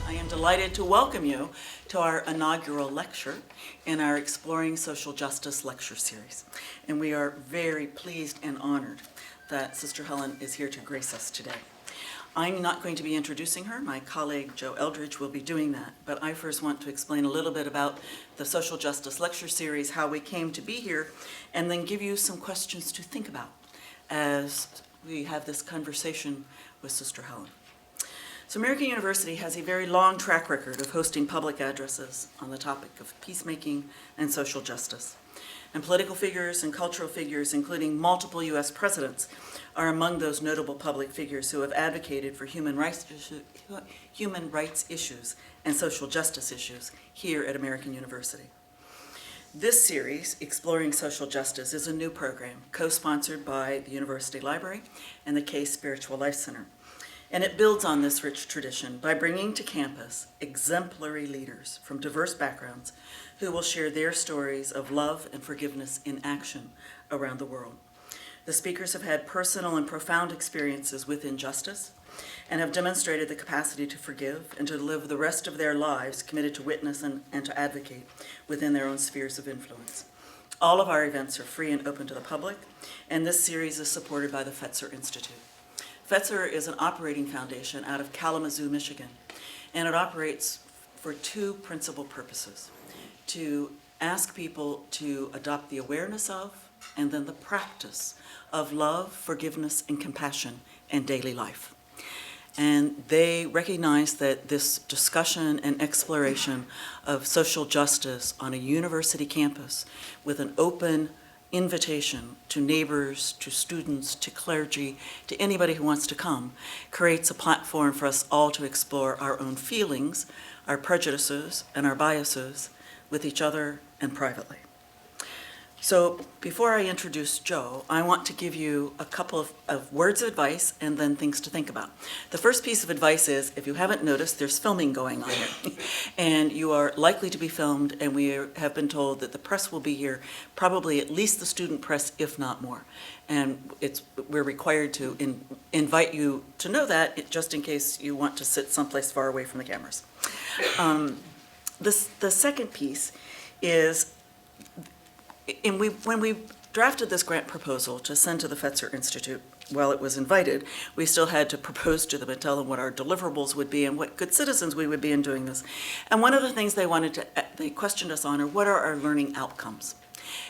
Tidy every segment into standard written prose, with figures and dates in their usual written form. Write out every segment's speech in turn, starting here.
I am delighted to welcome you to our inaugural lecture in our Exploring Social Justice lecture series. And we are very pleased and honored that Sister Helen is here to grace us today. I'm not going to be introducing her. My colleague Joe Eldridge will be doing that. But I first want to explain a little bit about the Social Justice lecture series, how we came to be here, and then give you some questions to think about as we have this conversation with Sister Helen. So American University has a very long track record of hosting public addresses on the topic of peacemaking and social justice. And political figures and cultural figures, including multiple U.S. presidents, are among those notable public figures who have advocated for human rights issues and social justice issues here at American University. This series, Exploring Social Justice, is a new program co-sponsored by the University Library and the Case Spiritual Life Center. And it builds on this rich tradition by bringing to campus exemplary leaders from diverse backgrounds who will share their stories of love and forgiveness in action around the world. The speakers have had personal and profound experiences with injustice and have demonstrated the capacity to forgive and to live the rest of their lives committed to witness and to advocate within their own spheres of influence. All of our events are free and open to the public, and this series is supported by the Fetzer Institute. Fetzer is an operating foundation out of Kalamazoo, Michigan, and it operates for two principal purposes: to ask people to adopt the awareness of and then the practice of love, forgiveness, and compassion in daily life. And they recognize that this discussion and exploration of social justice on a university campus with an open invitation to neighbors, to students, to clergy, to anybody who wants to come, creates a platform for us all to explore our own feelings, our prejudices, and our biases with each other and privately. So before I introduce Joe, I want to give you a couple of words of advice and then things to think about. The first piece of advice is, if you haven't noticed, there's filming going on here. And you are likely to be filmed, and we have been told that the press will be here, probably at least the student press, if not more. And we're required to invite you to know that, just in case you want to sit someplace far away from the cameras. The second piece is, when we drafted this grant proposal to send to the Fetzer Institute, while it was invited, we still had to propose to them and tell them what our deliverables would be and what good citizens we would be in doing this. And one of the things they questioned us on are, what are our learning outcomes?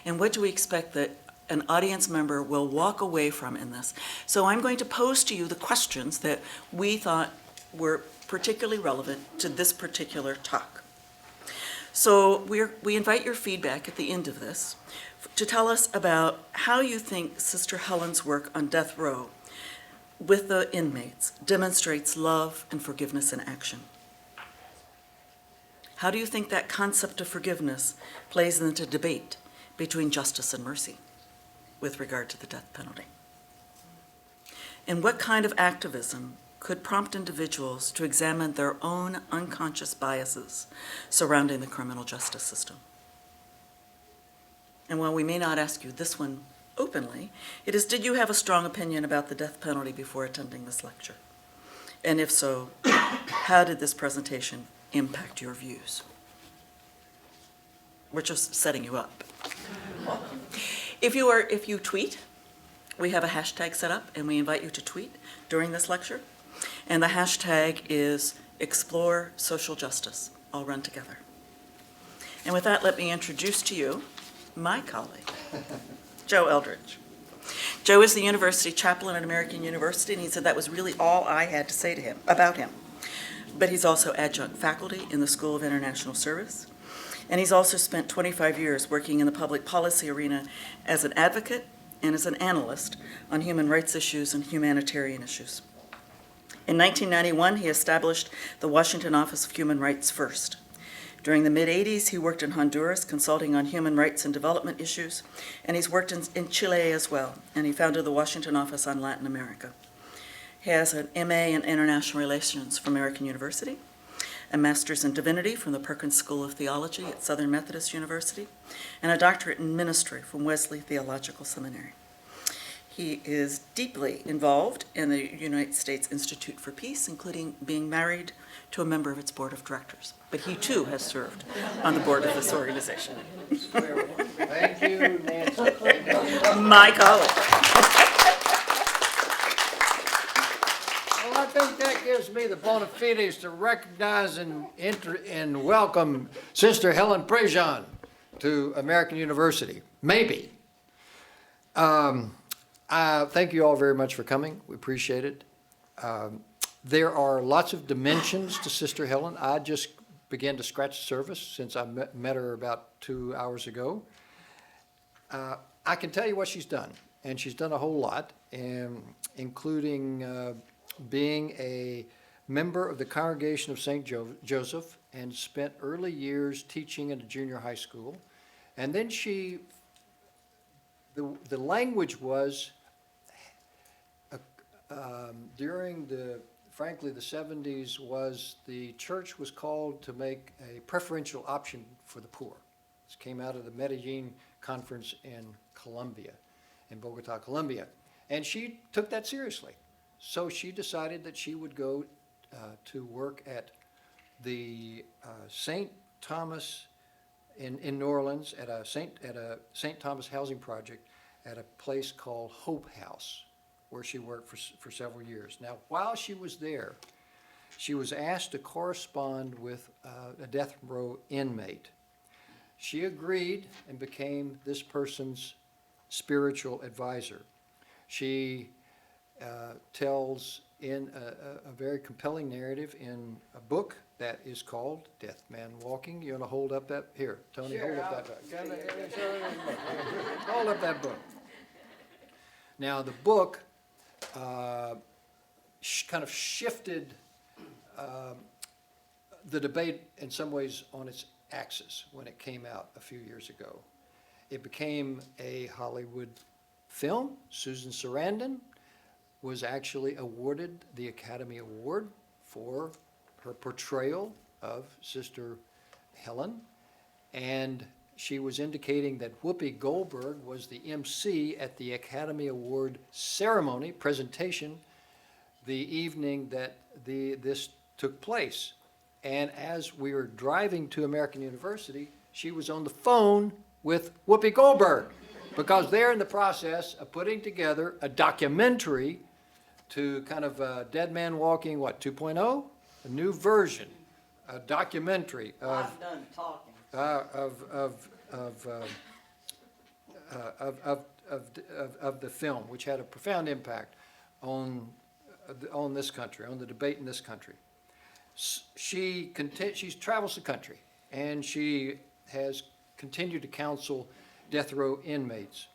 And what do we expect that an audience member will walk away from in this? So I'm going to pose to you the questions that we thought were particularly relevant to this particular talk. So we invite your feedback at the end of this to tell us about how you think Sister Helen's work on death row with the inmates demonstrates love and forgiveness in action. How do you think that concept of forgiveness plays into debate between justice and mercy with regard to the death penalty? And what kind of activism could prompt individuals to examine their own unconscious biases surrounding the criminal justice system? And while we may not ask you this one openly, it is, did you have a strong opinion about the death penalty before attending this lecture? And if so, how did this presentation impact your views? We're just setting you up. If you tweet, we have a hashtag set up, and we invite you to tweet during this lecture. And the hashtag is Explore Social Justice, all run together. And with that, let me introduce to you my colleague, Joe Eldridge. Joe is the university chaplain at American University, and he said that was really all I had to say to him about him. But he's also adjunct faculty in the School of International Service, and he's also spent 25 years working in the public policy arena as an advocate and as an analyst on human rights issues and humanitarian issues. In 1991, he established the Washington Office of Human Rights First. During the mid-'80s, he worked in Honduras, consulting on human rights and development issues, and he's worked in Chile as well, and he founded the Washington Office on Latin America. He has an MA in International Relations from American University, a master's in divinity from the Perkins School of Theology at Southern Methodist University, and a doctorate in ministry from Wesley Theological Seminary. He is deeply involved in the United States Institute for Peace, including being married to a member of its board of directors. But he too has served on the board of this organization. Thank you, Nancy. My colleague. Well, I think that gives me the bona fides to recognize and welcome Sister Helen Prejean to American University. Maybe. Thank you all very much for coming. We appreciate it. There are lots of dimensions to Sister Helen. I just began to scratch the surface since I met her about 2 hours ago. I can tell you what she's done, and she's done a whole lot, including being a member of the Congregation of St. Joseph and spent early years teaching in a junior high school. And then the language was, during frankly, the 70s was the church was called to make a preferential option for the poor. This came out of the Medellin conference in Colombia, in Bogota, Colombia. And she took that seriously. So she decided that she would go to work at the St. Thomas in New Orleans at a St. Thomas housing project at a place called Hope House, where she worked for several years. Now, while she was there, she was asked to correspond with a death row inmate. She agreed and became this person's spiritual advisor. She tells in a very compelling narrative in a book that is called Death Man Walking. You want to hold up that? Here, Tony, Sure, hold up that book. Hold up that book. Now, the book kind of shifted the debate in some ways on its axis when it came out a few years ago. It became a Hollywood film. Susan Sarandon was actually awarded the Academy Award for her portrayal of Sister Helen, and she was indicating that Whoopi Goldberg was the MC at the Academy Award ceremony presentation the evening that this took place. And as we were driving to American University, she was on the phone with Whoopi Goldberg, because they're in the process of putting together a documentary to kind of Dead Man Walking, 2.0? A new version, a documentary of I'm done talking. Of the film, which had a profound impact on this country, on the debate in this country. She travels the country, and she has continued to counsel death row inmates.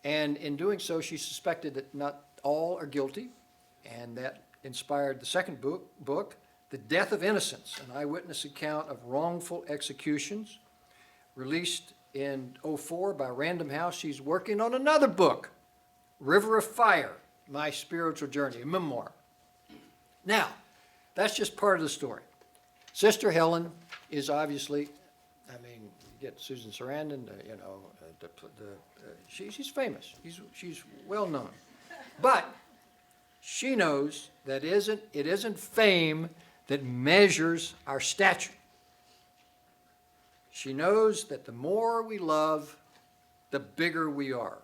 And in doing so, she suspected that not all are guilty, and that inspired the second book, The Death of Innocence, an eyewitness account of wrongful executions, released in 2004 by Random House. She's working on another book, River of Fire, My Spiritual Journey, a memoir. Now, that's just part of the story. Sister Helen is obviously, you get Susan Sarandon, she's famous. She's well known. But she knows that it isn't fame that measures our stature. She knows that the more we love, the bigger we are.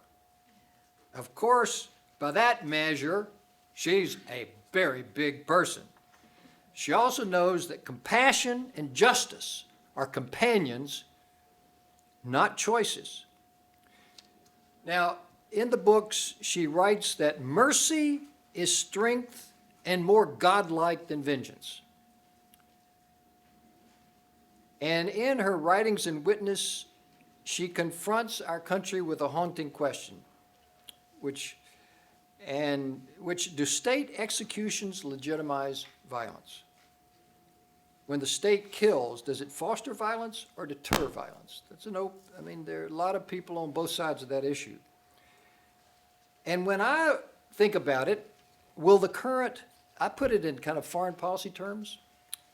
Of course, by that measure, she's a very big person. She also knows that compassion and justice are companions, not choices. Now, in the books, she writes that mercy is strength and more godlike than vengeance. And in her writings and witness, she confronts our country with a haunting question, which do state executions legitimize violence? When the state kills, does it foster violence or deter violence? There are a lot of people on both sides of that issue. And when I think about it, I put it in kind of foreign policy terms,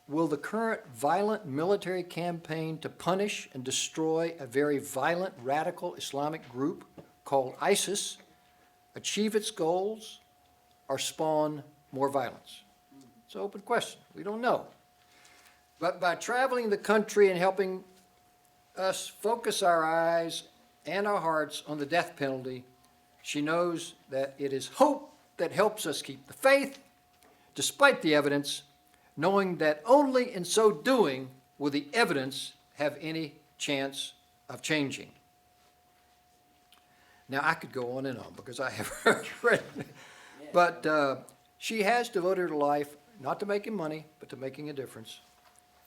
will the current violent military campaign to punish and destroy a very violent, radical Islamic group called ISIS achieve its goals or spawn more violence? It's an open question. We don't know. But by traveling the country and helping us focus our eyes and our hearts on the death penalty, she knows that it is hope that helps us keep the faith, despite the evidence, knowing that only in so doing will the evidence have any chance of changing. Now, I could go on and on because I have read, but she has devoted her life not to making money, but to making a difference,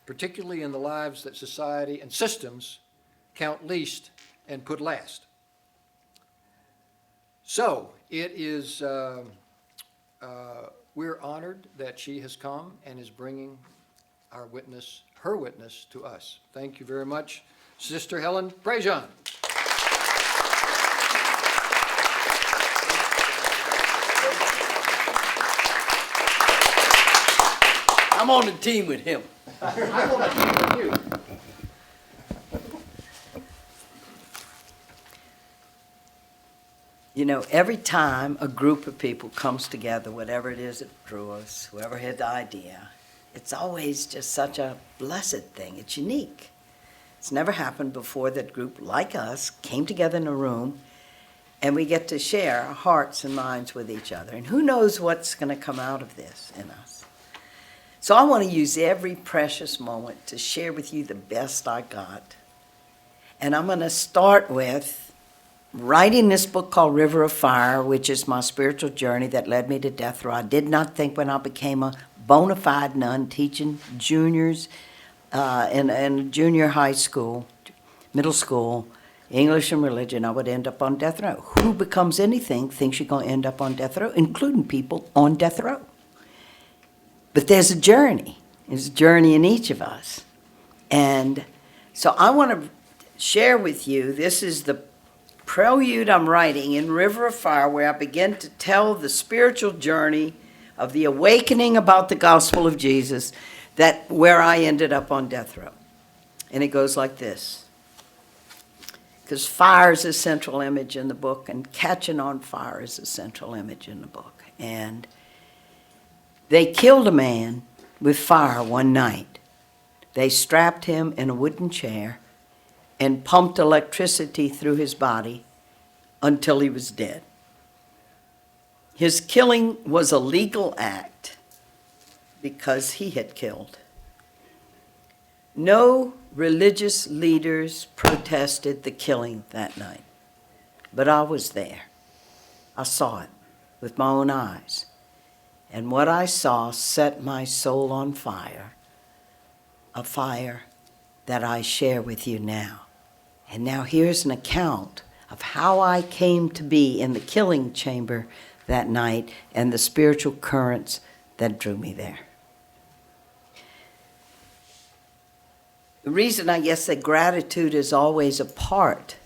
particularly in the lives that society and systems count least and put last. So it is, we're honored that she has come and is bringing her witness to us. Thank you very much, Sister Helen Prejean. I'm on the team with him. I'm on the team with you. You know, every time a group of people comes together, whatever it is that drew us, whoever had the idea, it's always just such a blessed thing. It's unique. It's never happened before that a group like us came together in a room and we get to share our hearts and minds with each other. And who knows what's going to come out of this in us. So I want to use every precious moment to share with you the best I got. And I'm going to start with writing this book called River of Fire, which is my spiritual journey that led me to death row. I did not think when I became a bona fide nun teaching juniors in junior high school, middle school, English and religion, I would end up on death row. Who becomes anything thinks you're going to end up on death row, including people on death row. But there's a journey. There's a journey in each of us. And so I want to share with you, this is the prelude I'm writing in River of Fire, where I begin to tell the spiritual journey of the awakening about the gospel of Jesus, that where I ended up on death row. And it goes like this. Because fire is a central image in the book, and catching on fire is a central image in the book. And they killed a man with fire one night. They strapped him in a wooden chair and pumped electricity through his body until he was dead. His killing was a legal act because he had killed. No religious leaders protested the killing that night, but I was there. I saw it with my own eyes. And what I saw set my soul on fire, a fire that I share with you now. And now here's an account of how I came to be in the killing chamber that night and the spiritual currents that drew me there. The reason I guess that gratitude is always a part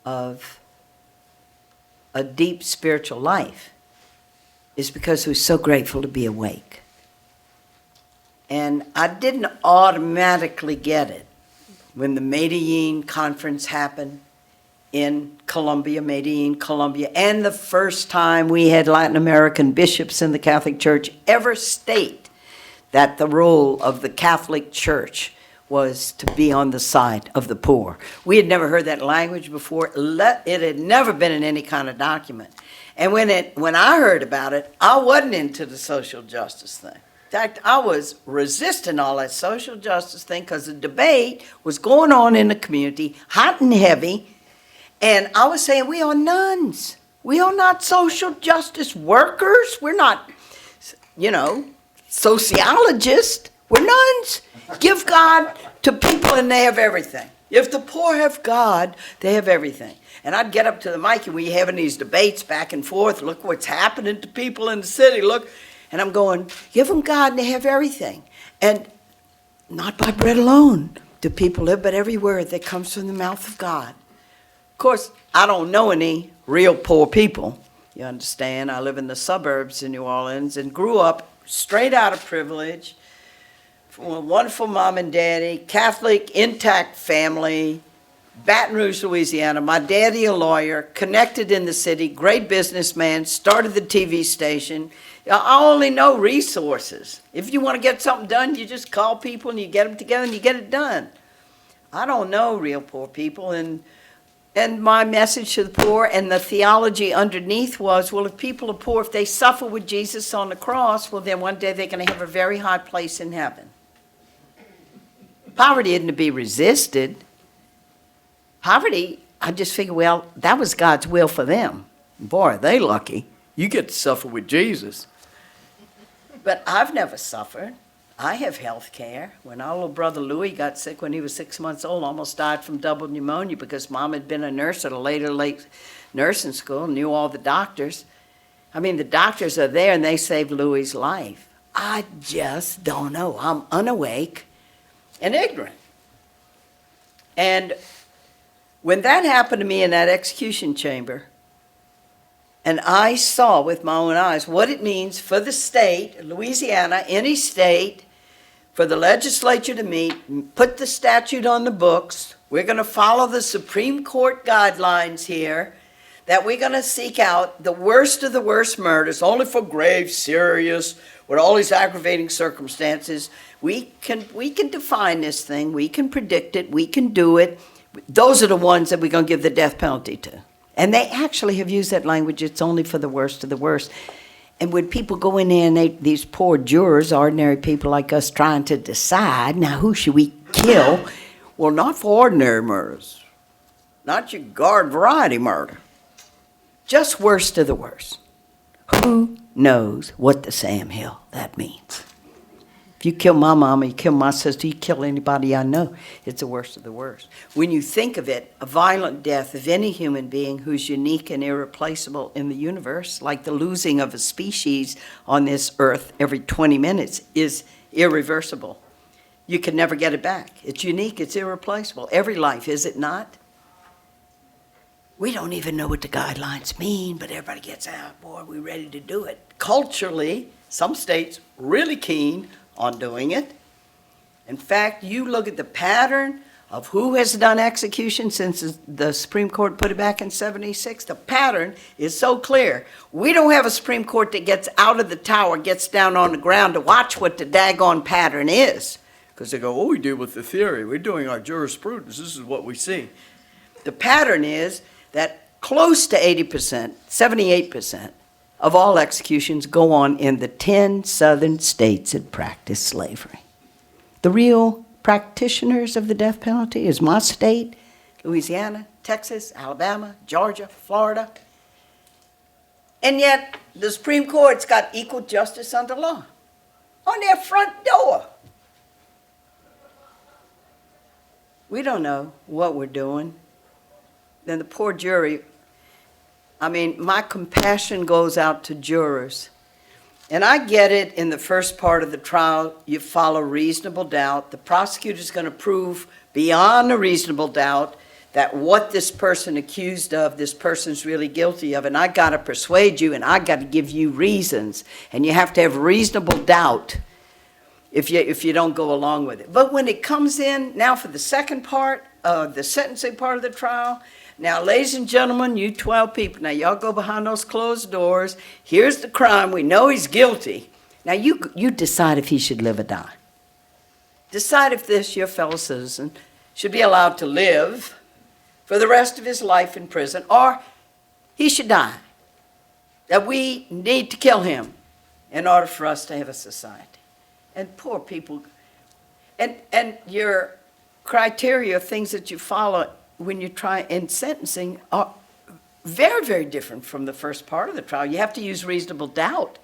of a deep spiritual life is because we're so grateful to be awake. And I didn't automatically get it when the Medellin conference happened in Colombia, Medellin, Colombia, and the first time we had Latin American bishops in the Catholic Church ever state that the role of the Catholic Church was to be on the side of the poor. We had never heard that language before. It had never been in any kind of document. And when I heard about it, I wasn't into the social justice thing. In fact, I was resisting all that social justice thing because the debate was going on in the community, hot and heavy, and I was saying, we are nuns. We are not social justice workers. We're not, sociologists. We're nuns. Give God to people and they have everything. If the poor have God, they have everything. And I'd get up to the mic and we having these debates back and forth. Look what's happening to people in the city. Look. And I'm going, give them God and they have everything. And not by bread alone do people live, but every word that comes from the mouth of God. Of course, I don't know any real poor people. You understand? I live in the suburbs in New Orleans and grew up straight out of privilege, from a wonderful mom and daddy, Catholic, intact family, Baton Rouge, Louisiana. My daddy, a lawyer, connected in the city, great businessman, started the TV station. I only know resources. If you want to get something done, you just call people and you get them together and you get it done. I don't know real poor people, and my message to the poor and the theology underneath was, well, if people are poor, if they suffer with Jesus on the cross, well, then one day they're going to have a very high place in heaven. Poverty isn't to be resisted. Poverty, I just figure, well, that was God's will for them. Boy, are they lucky. You get to suffer with Jesus. But I've never suffered. I have health care. When our little brother Louis got sick when he was 6 months old, almost died from double pneumonia because Mom had been a nurse at a late nursing school, knew all the doctors. I mean, the doctors are there and they saved Louis' life. I just don't know. I'm unawake and ignorant. And when that happened to me in that execution chamber, and I saw with my own eyes what it means for the state, Louisiana, any state, for the legislature to meet, put the statute on the books. We're going to follow the Supreme Court guidelines here, that we're going to seek out the worst of the worst murders, only for grave, serious, with all these aggravating circumstances. We can define this thing. We can predict it. We can do it. Those are the ones that we're going to give the death penalty to. And they actually have used that language, it's only for the worst of the worst. And when people go in there and these poor jurors, ordinary people like us, trying to decide, now who should we kill? Well, not for ordinary murders, not your garden variety murder, just worst of the worst. Who knows what the Sam Hill that means? If you kill my mama, you kill my sister, you kill anybody I know, it's the worst of the worst. When you think of it, a violent death of any human being who's unique and irreplaceable in the universe, like the losing of a species on this earth every 20 minutes, is irreversible. You can never get it back. It's unique, it's irreplaceable. Every life, is it not? We don't even know what the guidelines mean, but everybody gets out, boy, we're ready to do it. Culturally, some states really keen on doing it. In fact, you look at the pattern of who has done execution since the Supreme Court put it back in 76. The pattern is so clear. We don't have a Supreme Court that gets out of the tower, gets down on the ground to watch what the daggone pattern is. Because they go, oh, we deal with the theory. We're doing our jurisprudence. This is what we see. The pattern is that close to 80%, 78%, of all executions go on in the 10 southern states that practice slavery. The real practitioners of the death penalty is my state, Louisiana, Texas, Alabama, Georgia, Florida. And yet the Supreme Court's got equal justice under law on their front door. We don't know what we're doing. Then the poor jury, I mean, my compassion goes out to jurors. And I get it, in the first part of the trial, you follow reasonable doubt. The prosecutor's going to prove beyond a reasonable doubt that what this person accused of, this person's really guilty of. And I got to persuade you, and I got to give you reasons. And you have to have reasonable doubt if you don't go along with it. But when it comes in, now for the second part, the sentencing part of the trial, now, ladies and gentlemen, you 12 people, now y'all go behind those closed doors. Here's the crime. We know he's guilty. Now, you decide if he should live or die. Decide if this, your fellow citizen, should be allowed to live for the rest of his life in prison, or he should die. That we need to kill him in order for us to have a society. And poor people, and your criteria, things that you follow when you try in sentencing, are very, very different from the first part of the trial. You have to use reasonable doubt.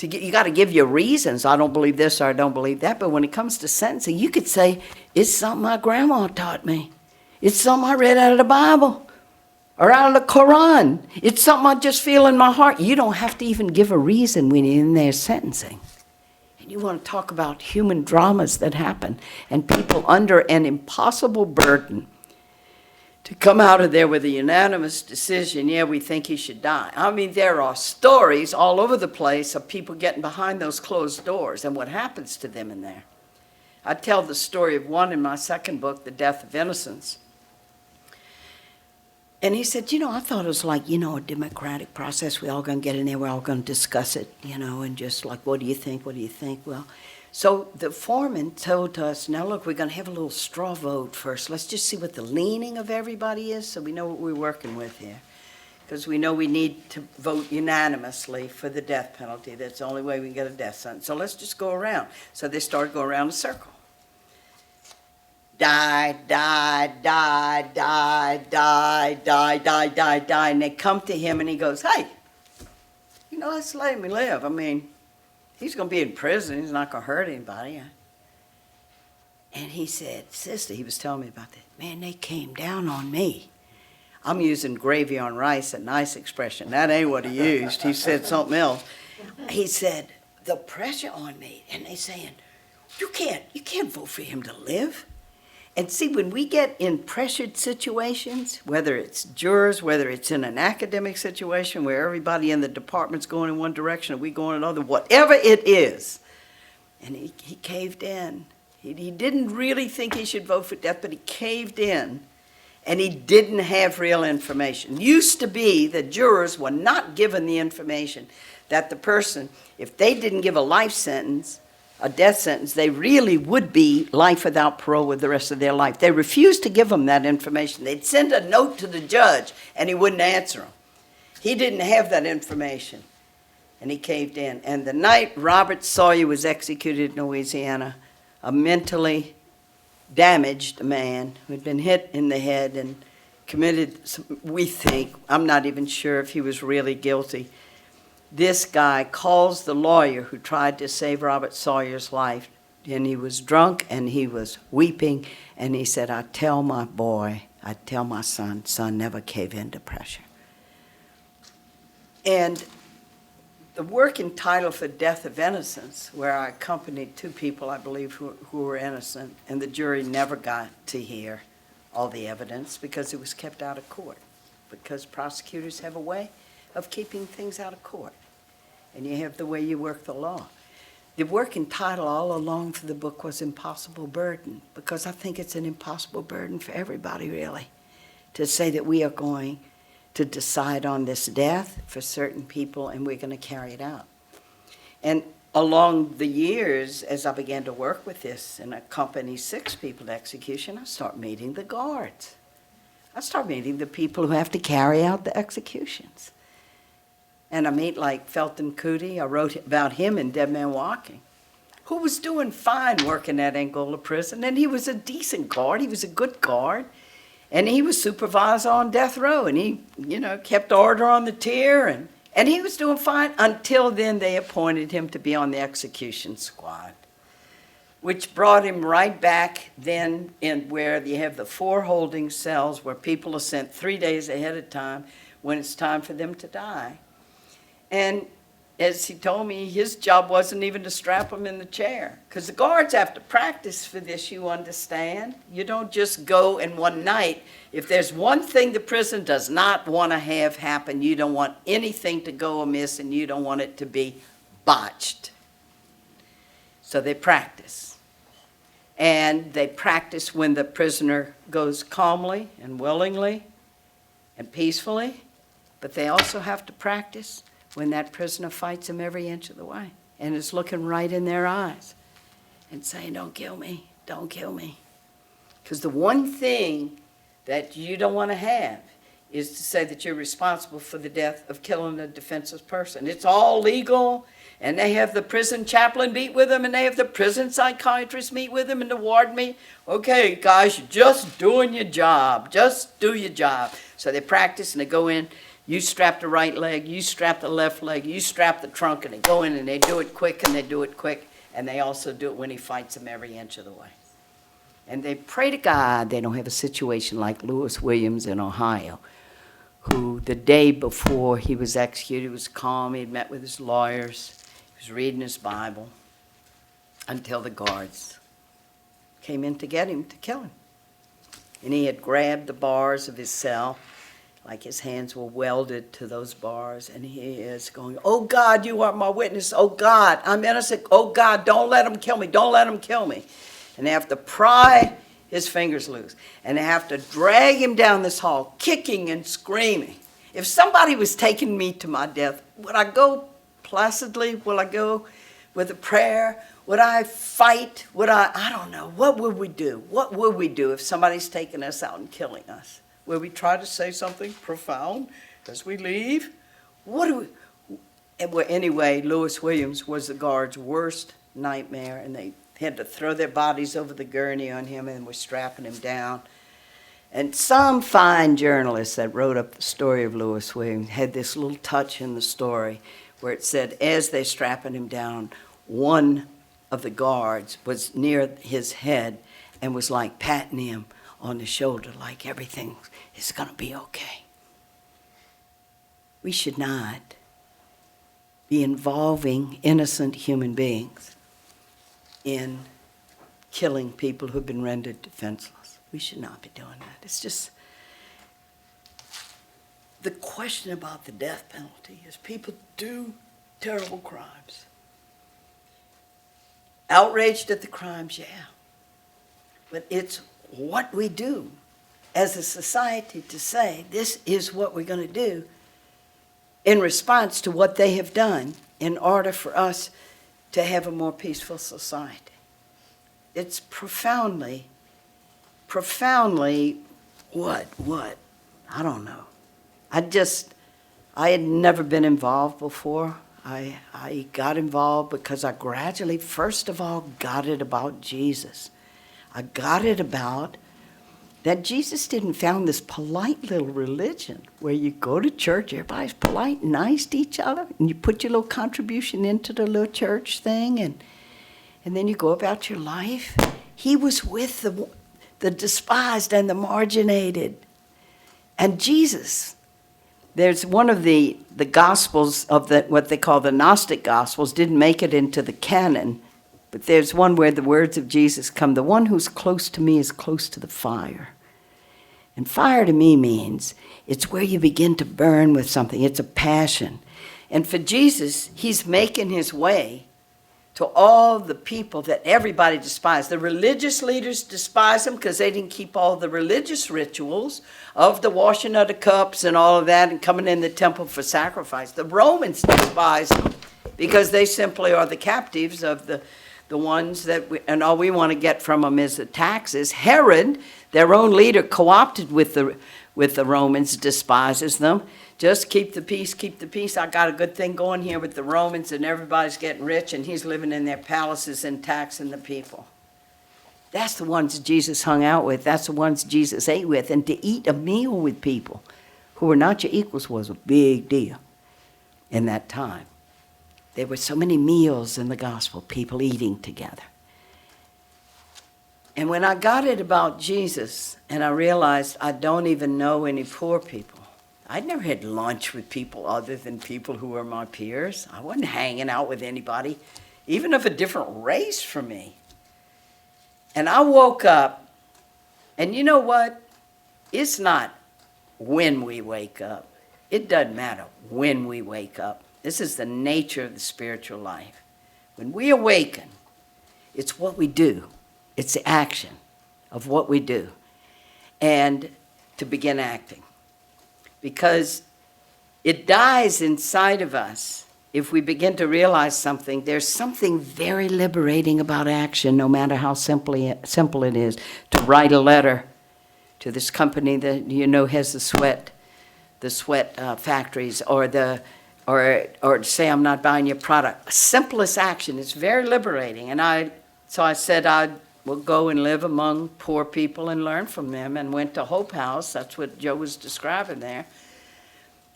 You got to give your reasons. I don't believe this or I don't believe that. But when it comes to sentencing, you could say, it's something my grandma taught me. It's something I read out of the Bible or out of the Quran. It's something I just feel in my heart. You don't have to even give a reason when you're in there sentencing. And you want to talk about human dramas that happen and people under an impossible burden to come out of there with a unanimous decision, yeah, we think he should die. I mean, there are stories all over the place of people getting behind those closed doors and what happens to them in there. I tell the story of one in my second book, The Death of Innocence. And he said, I thought it was like, a democratic process. We all going to get in there. We're all going to discuss it, and just like, what do you think? What do you think? Well, so the foreman told us, now look, we're going to have a little straw vote first. Let's just see what the leaning of everybody is so we know what we're working with here. Because we know we need to vote unanimously for the death penalty. That's the only way we can get a death sentence. So let's just go around. So they started going around in a circle. Die, die, die, die, die, die, die, die, die. And they come to him and he goes, hey, let's let him live. I mean, he's going to be in prison. He's not going to hurt anybody. And he said, sister, he was telling me about that. Man, they came down on me. I'm using gravy on rice, a nice expression. That ain't what he used. He said something else. He said, the pressure on me. And they saying, you can't vote for him to live. And see, when we get in pressured situations, whether it's jurors, whether it's in an academic situation where everybody in the department's going in one direction and we going in another, whatever it is, and he caved in. He didn't really think he should vote for death, but he caved in. And he didn't have real information. Used to be that jurors were not given the information that the person, if they didn't give a life sentence, a death sentence, they really would be life without parole with the rest of their life. They refused to give them that information. They'd send a note to the judge, and he wouldn't answer them. He didn't have that information, and he caved in. And the night Robert Sawyer was executed in Louisiana, a mentally damaged man who had been hit in the head and committed, we think, I'm not even sure if he was really guilty. This guy calls the lawyer who tried to save Robert Sawyer's life, and he was drunk and he was weeping, and he said, I tell my son, never cave into pressure. And the working title for Death of Innocence, where I accompanied two people, I believe, who were innocent, and the jury never got to hear all the evidence because it was kept out of court, because prosecutors have a way of keeping things out of court, and you have the way you work the law. The working title all along for the book was Impossible Burden, because I think it's an impossible burden for everybody, really, to say that we are going to decide on this death for certain people, and we're going to carry it out. And along the years, as I began to work with this and accompany 6 people to execution, I start meeting the guards. I start meeting the people who have to carry out the executions. And I meet like Felton Cootie. I wrote about him in Dead Man Walking, who was doing fine working at Angola prison, and he was a decent guard. He was a good guard. And he was supervisor on death row, and he, kept order on the tier, and he was doing fine until then they appointed him to be on the execution squad, which brought him right back then in where you have the 4 holding cells where people are sent 3 days ahead of time when it's time for them to die. And as he told me, his job wasn't even to strap him in the chair. Because the guards have to practice for this, you understand. You don't just go in one night. If there's one thing the prison does not want to have happen, you don't want anything to go amiss, and you don't want it to be botched. So they practice. And they practice when the prisoner goes calmly and willingly and peacefully. But they also have to practice when that prisoner fights him every inch of the way and is looking right in their eyes and saying, don't kill me, don't kill me. Because the one thing that you don't want to have is to say that you're responsible for the death of killing a defenseless person. It's all legal, and they have the prison chaplain meet with them, and they have the prison psychiatrist meet with them, and the ward meet. Okay, guys, you're just doing your job. Just do your job. So they practice, and they go in. You strap the right leg, you strap the left leg, you strap the trunk, and they go in and they do it quick, and they do it quick, and they also do it when he fights them every inch of the way. And they pray to God they don't have a situation like Lewis Williams in Ohio, who the day before he was executed was calm. He had met with his lawyers. He was reading his Bible until the guards came in to get him, to kill him. And he had grabbed the bars of his cell, like his hands were welded to those bars, and he is going, oh God, you are my witness. Oh God, I'm innocent. Oh God, don't let him kill me. Don't let him kill me. And they have to pry his fingers loose, and they have to drag him down this hall, kicking and screaming. If somebody was taking me to my death, would I go placidly? Will I go with a prayer? Would I fight? I don't know. What would we do? What would we do if somebody's taking us out and killing us? Will we try to say something profound as we leave? Anyway, Lewis Williams was the guard's worst nightmare, and they had to throw their bodies over the gurney on him and were strapping him down. And some fine journalist that wrote up the story of Lewis Williams had this little touch in the story where it said, as they're strapping him down, one of the guards was near his head and was like patting him on the shoulder, like everything is going to be okay. We should not be involving innocent human beings in killing people who've been rendered defenseless. We should not be doing that. It's just the question about the death penalty is people do terrible crimes. Outraged at the crimes, yeah. But it's what we do as a society to say, this is what we're going to do in response to what they have done in order for us to have a more peaceful society. It's profoundly what? I don't know. I had never been involved before. I got involved because I gradually, first of all, got it about Jesus. I got it about that Jesus didn't found this polite little religion where you go to church, everybody's polite and nice to each other, and you put your little contribution into the little church thing, and then you go about your life. He was with the despised and the marginated. And Jesus, there's one of the Gospels of what they call the Gnostic Gospels, didn't make it into the canon, but there's one where the words of Jesus come, the one who's close to me is close to the fire. And fire to me means it's where you begin to burn with something. It's a passion. And for Jesus, he's making his way to all the people that everybody despised. The religious leaders despised him because they didn't keep all the religious rituals of the washing of the cups and all of that and coming in the temple for sacrifice. The Romans despised him because they simply are the captives of the ones that, and all we want to get from them is the taxes. Herod, their own leader, co-opted with the Romans, despises them. Just keep the peace, keep the peace. I got a good thing going here with the Romans, and everybody's getting rich, and he's living in their palaces and taxing the people. That's the ones Jesus hung out with. That's the ones Jesus ate with. And to eat a meal with people who were not your equals was a big deal in that time. There were so many meals in the gospel, people eating together. And when I got it about Jesus, and I realized I don't even know any poor people, I'd never had lunch with people other than people who were my peers. I wasn't hanging out with anybody, even of a different race from me. And I woke up, and you know what? It's not when we wake up. It doesn't matter when we wake up. This is the nature of the spiritual life. When we awaken, it's what we do. It's the action of what we do. And to begin acting. Because it dies inside of us if we begin to realize something. There's something very liberating about action, no matter how simple it is. To write a letter to this company that you know has the sweat factories, or to say I'm not buying your product. Simplest action. It's very liberating. And so I said I will go and live among poor people and learn from them, and went to Hope House. That's what Joe was describing there.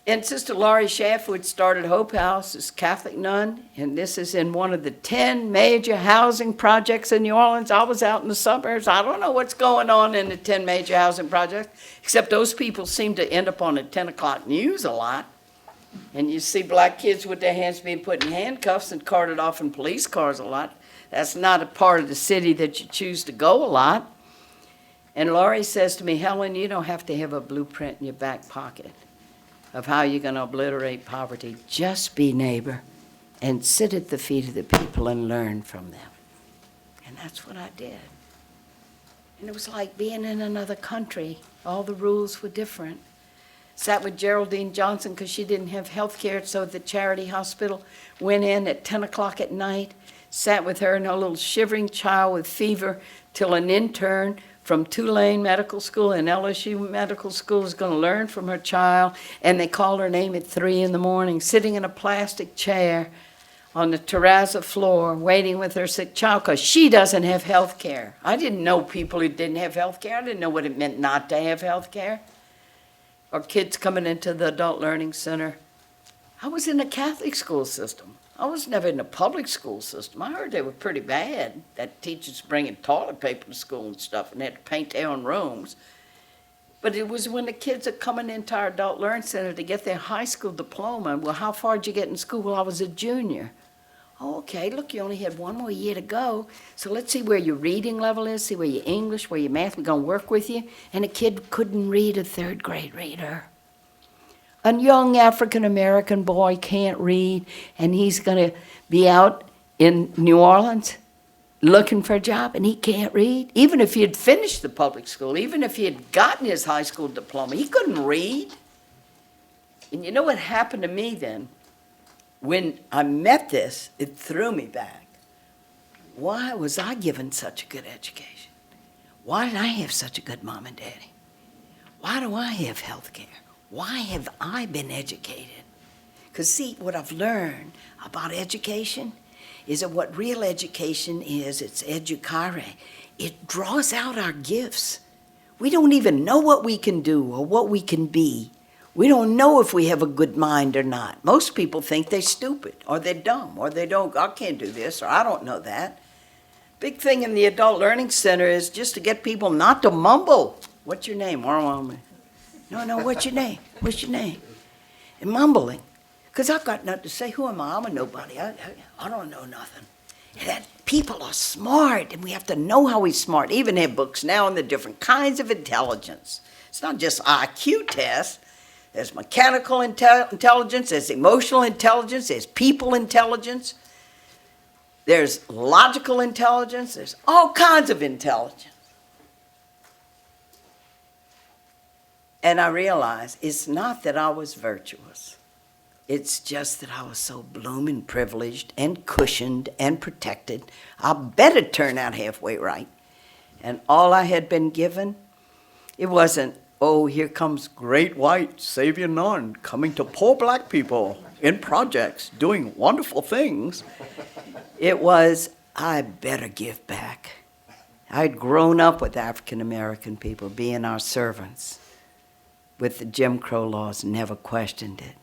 And Sister Laurie Shafford started Hope House as Catholic nun, and this is in one of the 10 major housing projects in New Orleans. I was out in the suburbs. I don't know what's going on in the 10 major housing projects, except those people seem to end up on the 10 o'clock news a lot. And you see black kids with their hands being put in handcuffs and carted off in police cars a lot. That's not a part of the city that you choose to go a lot. And Laurie says to me, Helen, you don't have to have a blueprint in your back pocket of how you're going to obliterate poverty. Just be neighbor and sit at the feet of the people and learn from them. And that's what I did. And it was like being in another country. All the rules were different. Sat with Geraldine Johnson because she didn't have health care, so the charity hospital went in at 10 o'clock at night, sat with her and her little shivering child with fever till an intern from Tulane Medical School and LSU Medical School was going to learn from her child, and they called her name at 3 in the morning, sitting in a plastic chair on the terrazzo floor, waiting with her sick child because she doesn't have health care. I didn't know people who didn't have health care. I didn't know what it meant not to have health care. Or kids coming into the adult learning center. I was in a Catholic school system. I was never in a public school system. I heard they were pretty bad, that teachers bringing toilet paper to school and stuff, and they had to paint their own rooms. But it was when the kids are coming into our adult learning center to get their high school diploma. Well, how far did you get in school? Well, I was a junior. Oh, okay, look, you only had one more year to go. So let's see where your reading level is, see where your English, where your math, we're gonna work with you. And a kid couldn't read a third grade reader. A young African-American boy can't read, and he's gonna be out in New Orleans looking for a job, and he can't read. Even if he had finished the public school, even if he had gotten his high school diploma, he couldn't read. And you know what happened to me then? When I met this, it threw me back. Why was I given such a good education? Why did I have such a good mom and daddy? Why do I have health care? Why have I been educated? Because see, what I've learned about education is that what real education is, it's educare. It draws out our gifts. We don't even know what we can do or what we can be. We don't know if we have a good mind or not. Most people think they're stupid, or they're dumb, or they don't, I can't do this, or I don't know that. Big thing in the Adult Learning Center is just to get people not to mumble. What's your name? No, what's your name? What's your name? And mumbling. Because I've got nothing to say. Who am I? I'm a nobody. I don't know nothing. And that people are smart, and we have to know how we're smart. Even have books now on the different kinds of intelligence. It's not just IQ tests. There's mechanical intelligence, there's emotional intelligence, there's people intelligence, there's logical intelligence, there's all kinds of intelligence. And I realized it's not that I was virtuous. It's just that I was so blooming privileged and cushioned and protected. I bet it turned out halfway right. And all I had been given, it wasn't, oh, here comes great white savior nun coming to poor black people in projects, doing wonderful things. It was, I better give back. I'd grown up with African American people being our servants. With the Jim Crow laws, never questioned it.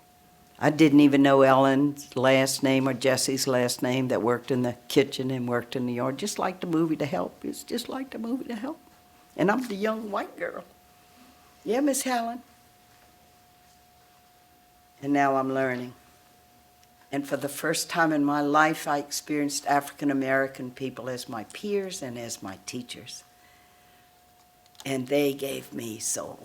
I didn't even know Ellen's last name or Jesse's last name that worked in the kitchen and worked in the yard, just like the movie To Help. It's just like the movie To Help. And I'm the young white girl. Yeah, Miss Helen. And now I'm learning. And for the first time in my life, I experienced African American people as my peers and as my teachers. And they gave me soul.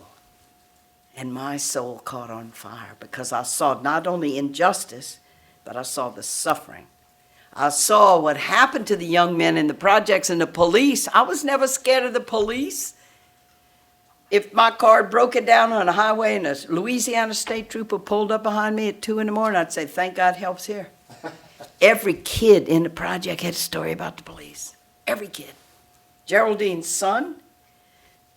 And my soul caught on fire because I saw not only injustice, but I saw the suffering. I saw what happened to the young men in the projects and the police. I was never scared of the police. If my car broke it down on a highway and a Louisiana state trooper pulled up behind me at 2 in the morning, I'd say, thank God help's here. Every kid in the project had a story about the police. Every kid. Geraldine's son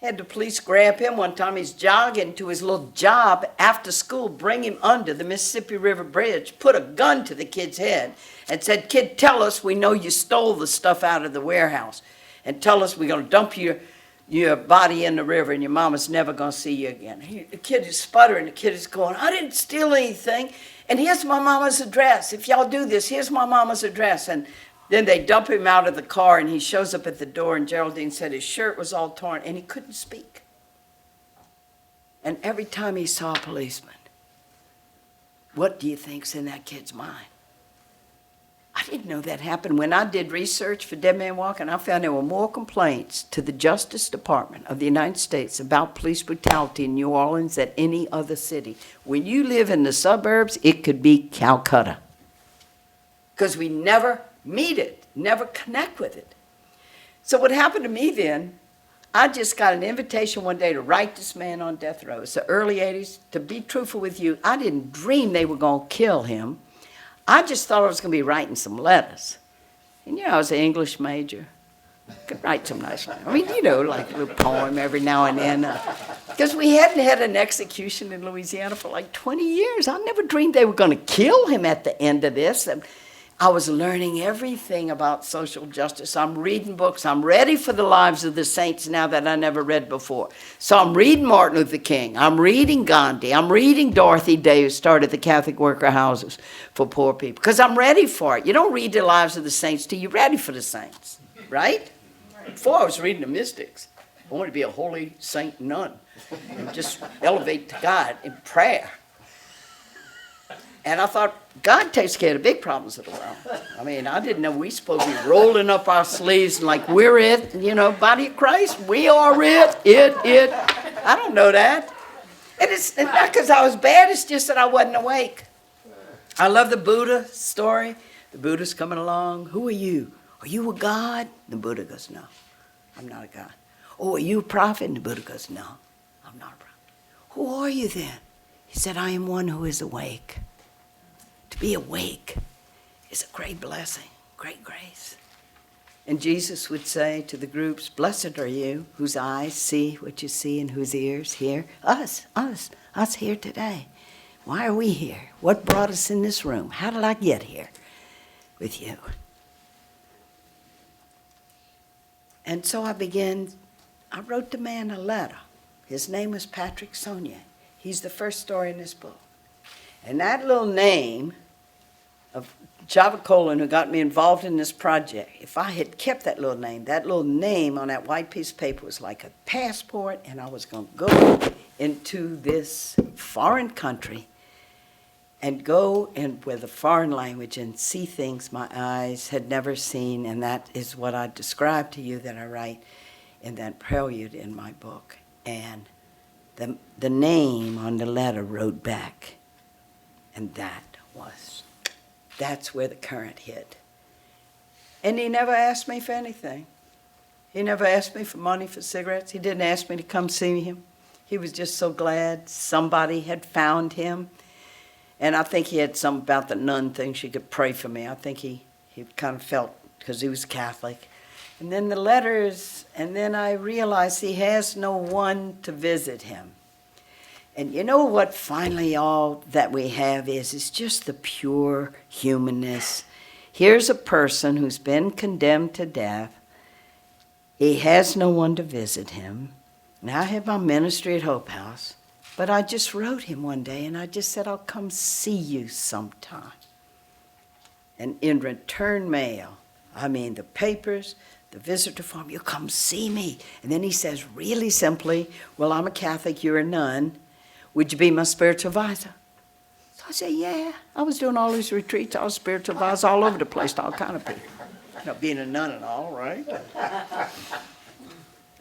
had the police grab him one time. He's jogging to his little job after school, bring him under the Mississippi River Bridge, put a gun to the kid's head and said, kid, tell us we know you stole the stuff out of the warehouse, and tell us we're going to dump your body in the river and your mama's never going to see you again. The kid is sputtering. The kid is going, I didn't steal anything. And here's my mama's address. If y'all do this, here's my mama's address. And then they dump him out of the car, and he shows up at the door, and Geraldine said his shirt was all torn, and he couldn't speak. And every time he saw a policeman, what do you think's in that kid's mind? I didn't know that happened. When I did research for Dead Man Walking, I found there were more complaints to the Justice Department of the United States about police brutality in New Orleans than any other city. When you live in the suburbs, it could be Calcutta. Because we never meet it, never connect with it. So what happened to me then, I just got an invitation one day to write this man on death row. It's the early 80s. To be truthful with you, I didn't dream they were going to kill him. I just thought I was going to be writing some letters. And, I was an English major. Could write some nice letters. I mean, like a little poem every now and then. Because we hadn't had an execution in Louisiana for like 20 years. I never dreamed they were going to kill him at the end of this. And I was learning everything about social justice. I'm reading books. I'm ready for the lives of the saints now that I never read before. So I'm reading Martin Luther King. I'm reading Gandhi. I'm reading Dorothy Day, who started the Catholic worker houses for poor people. Because I'm ready for it. You don't read the lives of the saints till you're ready for the saints, right? Before I was reading the mystics. I wanted to be a holy saint nun and just elevate to God in prayer. And I thought, God takes care of the big problems of the world. I mean, I didn't know we supposed to be rolling up our sleeves and like we're it, body of Christ, we are it. I don't know that. And it's not because I was bad, it's just that I wasn't awake. I love the Buddha story. The Buddha's coming along. Who are you? Are you a god? The Buddha goes, no, I'm not a god. Oh, are you a prophet? And the Buddha goes, no, I'm not a prophet. Who are you then? He said, I am one who is awake. To be awake is a great blessing, great grace. And Jesus would say to the groups, blessed are you whose eyes see what you see and whose ears hear. Us here today. Why are we here? What brought us in this room? How did I get here with you? And so I wrote the man a letter. His name was Patrick Sonnier. He's the first story in this book. And that little name of Java Colon, who got me involved in this project, if I had kept that little name on that white piece of paper was like a passport, and I was going to go into this foreign country and go in with a foreign language and see things my eyes had never seen, and that is what I described to you that I write in that prelude in my book. And the name on the letter wrote back, and that's where the current hit. And he never asked me for anything. He never asked me for money for cigarettes. He didn't ask me to come see him. He was just so glad somebody had found him. And I think he had something about the nun thing. She could pray for me. I think he kind of felt, because he was Catholic. And then the letters, and then I realized he has no one to visit him. And you know what finally all that we have is just the pure humanness. Here's a person who's been condemned to death. He has no one to visit him. Now I have my ministry at Hope House. But I just wrote him one day, and I just said, I'll come see you sometime. And in return mail, the papers, the visitor form, you come see me. And then he says really simply, well, I'm a Catholic, you're a nun. Would you be my spiritual advisor? So I said, yeah. I was doing all these retreats. I was spiritual advisor all over the place to all kind of people. Being a nun and all, right?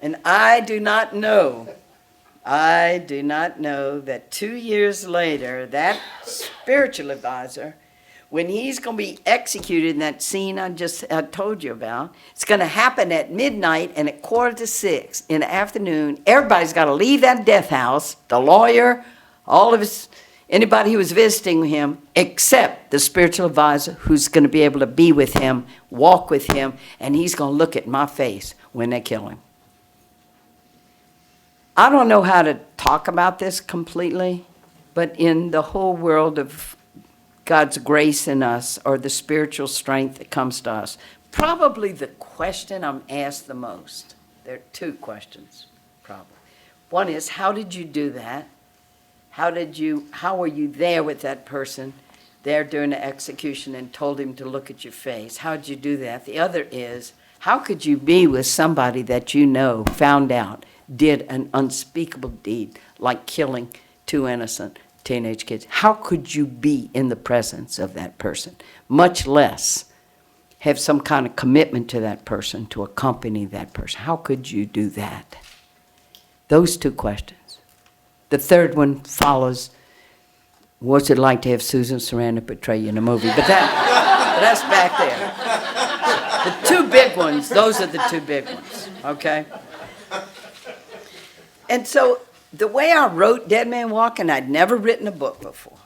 And I do not know that 2 years later, that spiritual advisor, when he's going to be executed in that scene I told you about, it's going to happen at midnight and at 5:45 in the afternoon. Everybody's got to leave that death house, the lawyer, anybody who was visiting him, except the spiritual advisor who's going to be able to be with him, walk with him, and he's going to look at my face when they kill him. I don't know how to talk about this completely, but in the whole world of God's grace in us, or the spiritual strength that comes to us, probably the question I'm asked the most, there are two questions, probably. One is, how did you do that? How were you there with that person there during the execution and told him to look at your face? How did you do that? The other is, how could you be with somebody that found out, did an unspeakable deed like killing 2 innocent teenage kids? How could you be in the presence of that person, much less have some kind of commitment to that person, to accompany that person? How could you do that? Those two questions. The third one follows, what's it like to have Susan Sarandon portray you in a movie? But that's back there. The two big ones, those are the two big ones, okay? And so the way I wrote Dead Man Walking, I'd never written a book before.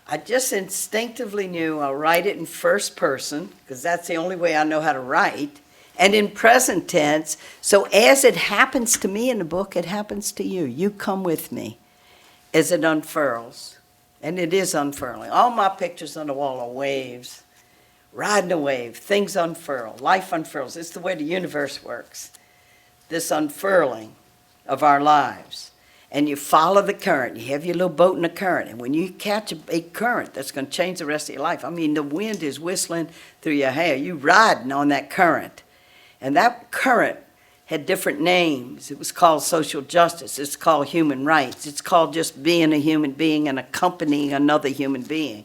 I just instinctively knew I'll write it in first person, because that's the only way I know how to write, and in present tense. So as it happens to me in the book, it happens to you. You come with me as it unfurls. And it is unfurling. All my pictures on the wall are waves. Riding a wave, things unfurl, life unfurls. It's the way the universe works. This unfurling of our lives. And you follow the current. You have your little boat in the current. And when you catch a current that's going to change the rest of your life, I mean, the wind is whistling through your hair. You riding on that current. And that current had different names. It was called social justice. It's called human rights. It's called just being a human being and accompanying another human being.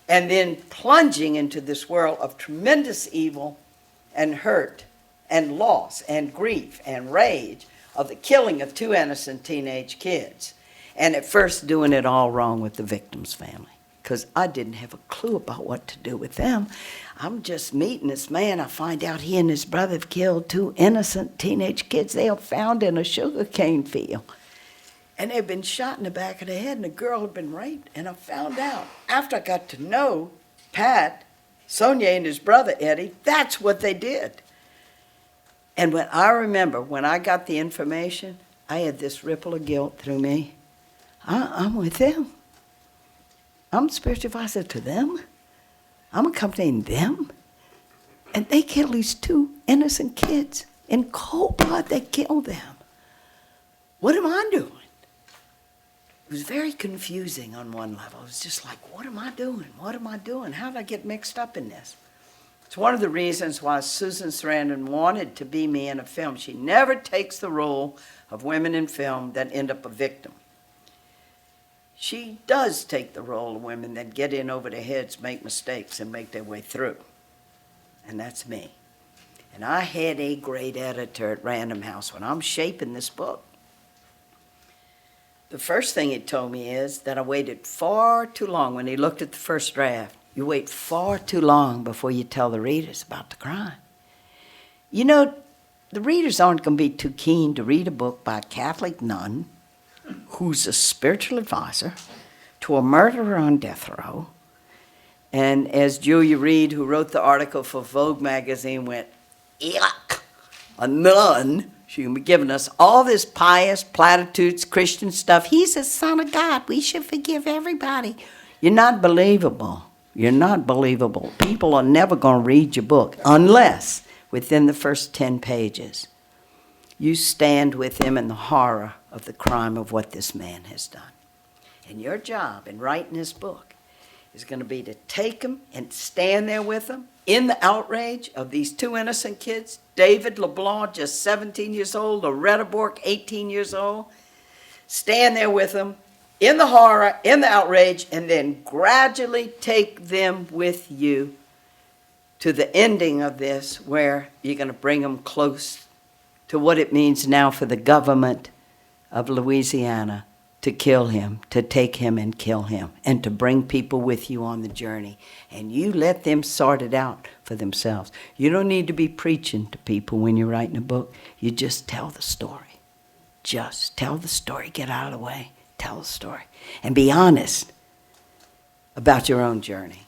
And then plunging into this world of tremendous evil and hurt and loss and grief and rage of the killing of 2 innocent teenage kids. And at first doing it all wrong with the victim's family, because I didn't have a clue about what to do with them. I'm just meeting this man. I find out he and his brother have killed 2 innocent teenage kids. They are found in a sugarcane field. And they'd been shot in the back of the head, and the girl had been raped. And I found out, after I got to know Pat, Sonia, and his brother, Eddie, that's what they did. And when I remember, when I got the information, I had this ripple of guilt through me. I'm with them. I'm spiritual advisor to them. I'm accompanying them. And they killed these 2 innocent kids. In cold blood, they killed them. What am I doing? It was very confusing on one level. It was just like, what am I doing? What am I doing? How did I get mixed up in this? It's one of the reasons why Susan Sarandon wanted to be me in a film. She never takes the role of women in film that end up a victim. She does take the role of women that get in over their heads, make mistakes, and make their way through. And that's me. And I had a great editor at Random House when I'm shaping this book. The first thing he told me is that I waited far too long when he looked at the first draft. You wait far too long before you tell the readers about the crime. You know, the readers aren't going to be too keen to read a book by a Catholic nun who's a spiritual advisor to a murderer on death row. And as Julia Reed, who wrote the article for Vogue magazine, went, yuck, a nun. She can be giving us all this pious platitudes, Christian stuff. He's a son of God. We should forgive everybody. You're not believable. You're not believable. People are never going to read your book unless within the first 10 pages you stand with him in the horror of the crime of what this man has done. And your job in writing this book is going to be to take him and stand there with him in the outrage of these 2 innocent kids, David LeBlanc, just 17 years old, Loretta Bork, 18 years old. Stand there with them in the horror, in the outrage, and then gradually take them with you to the ending of this, where you're going to bring them close to what it means now for the government of Louisiana to kill him, to take him and kill him, and to bring people with you on the journey. And you let them sort it out for themselves. You don't need to be preaching to people when you're writing a book. You just tell the story. Just tell the story. Get out of the way. Tell the story. And be honest about your own journey.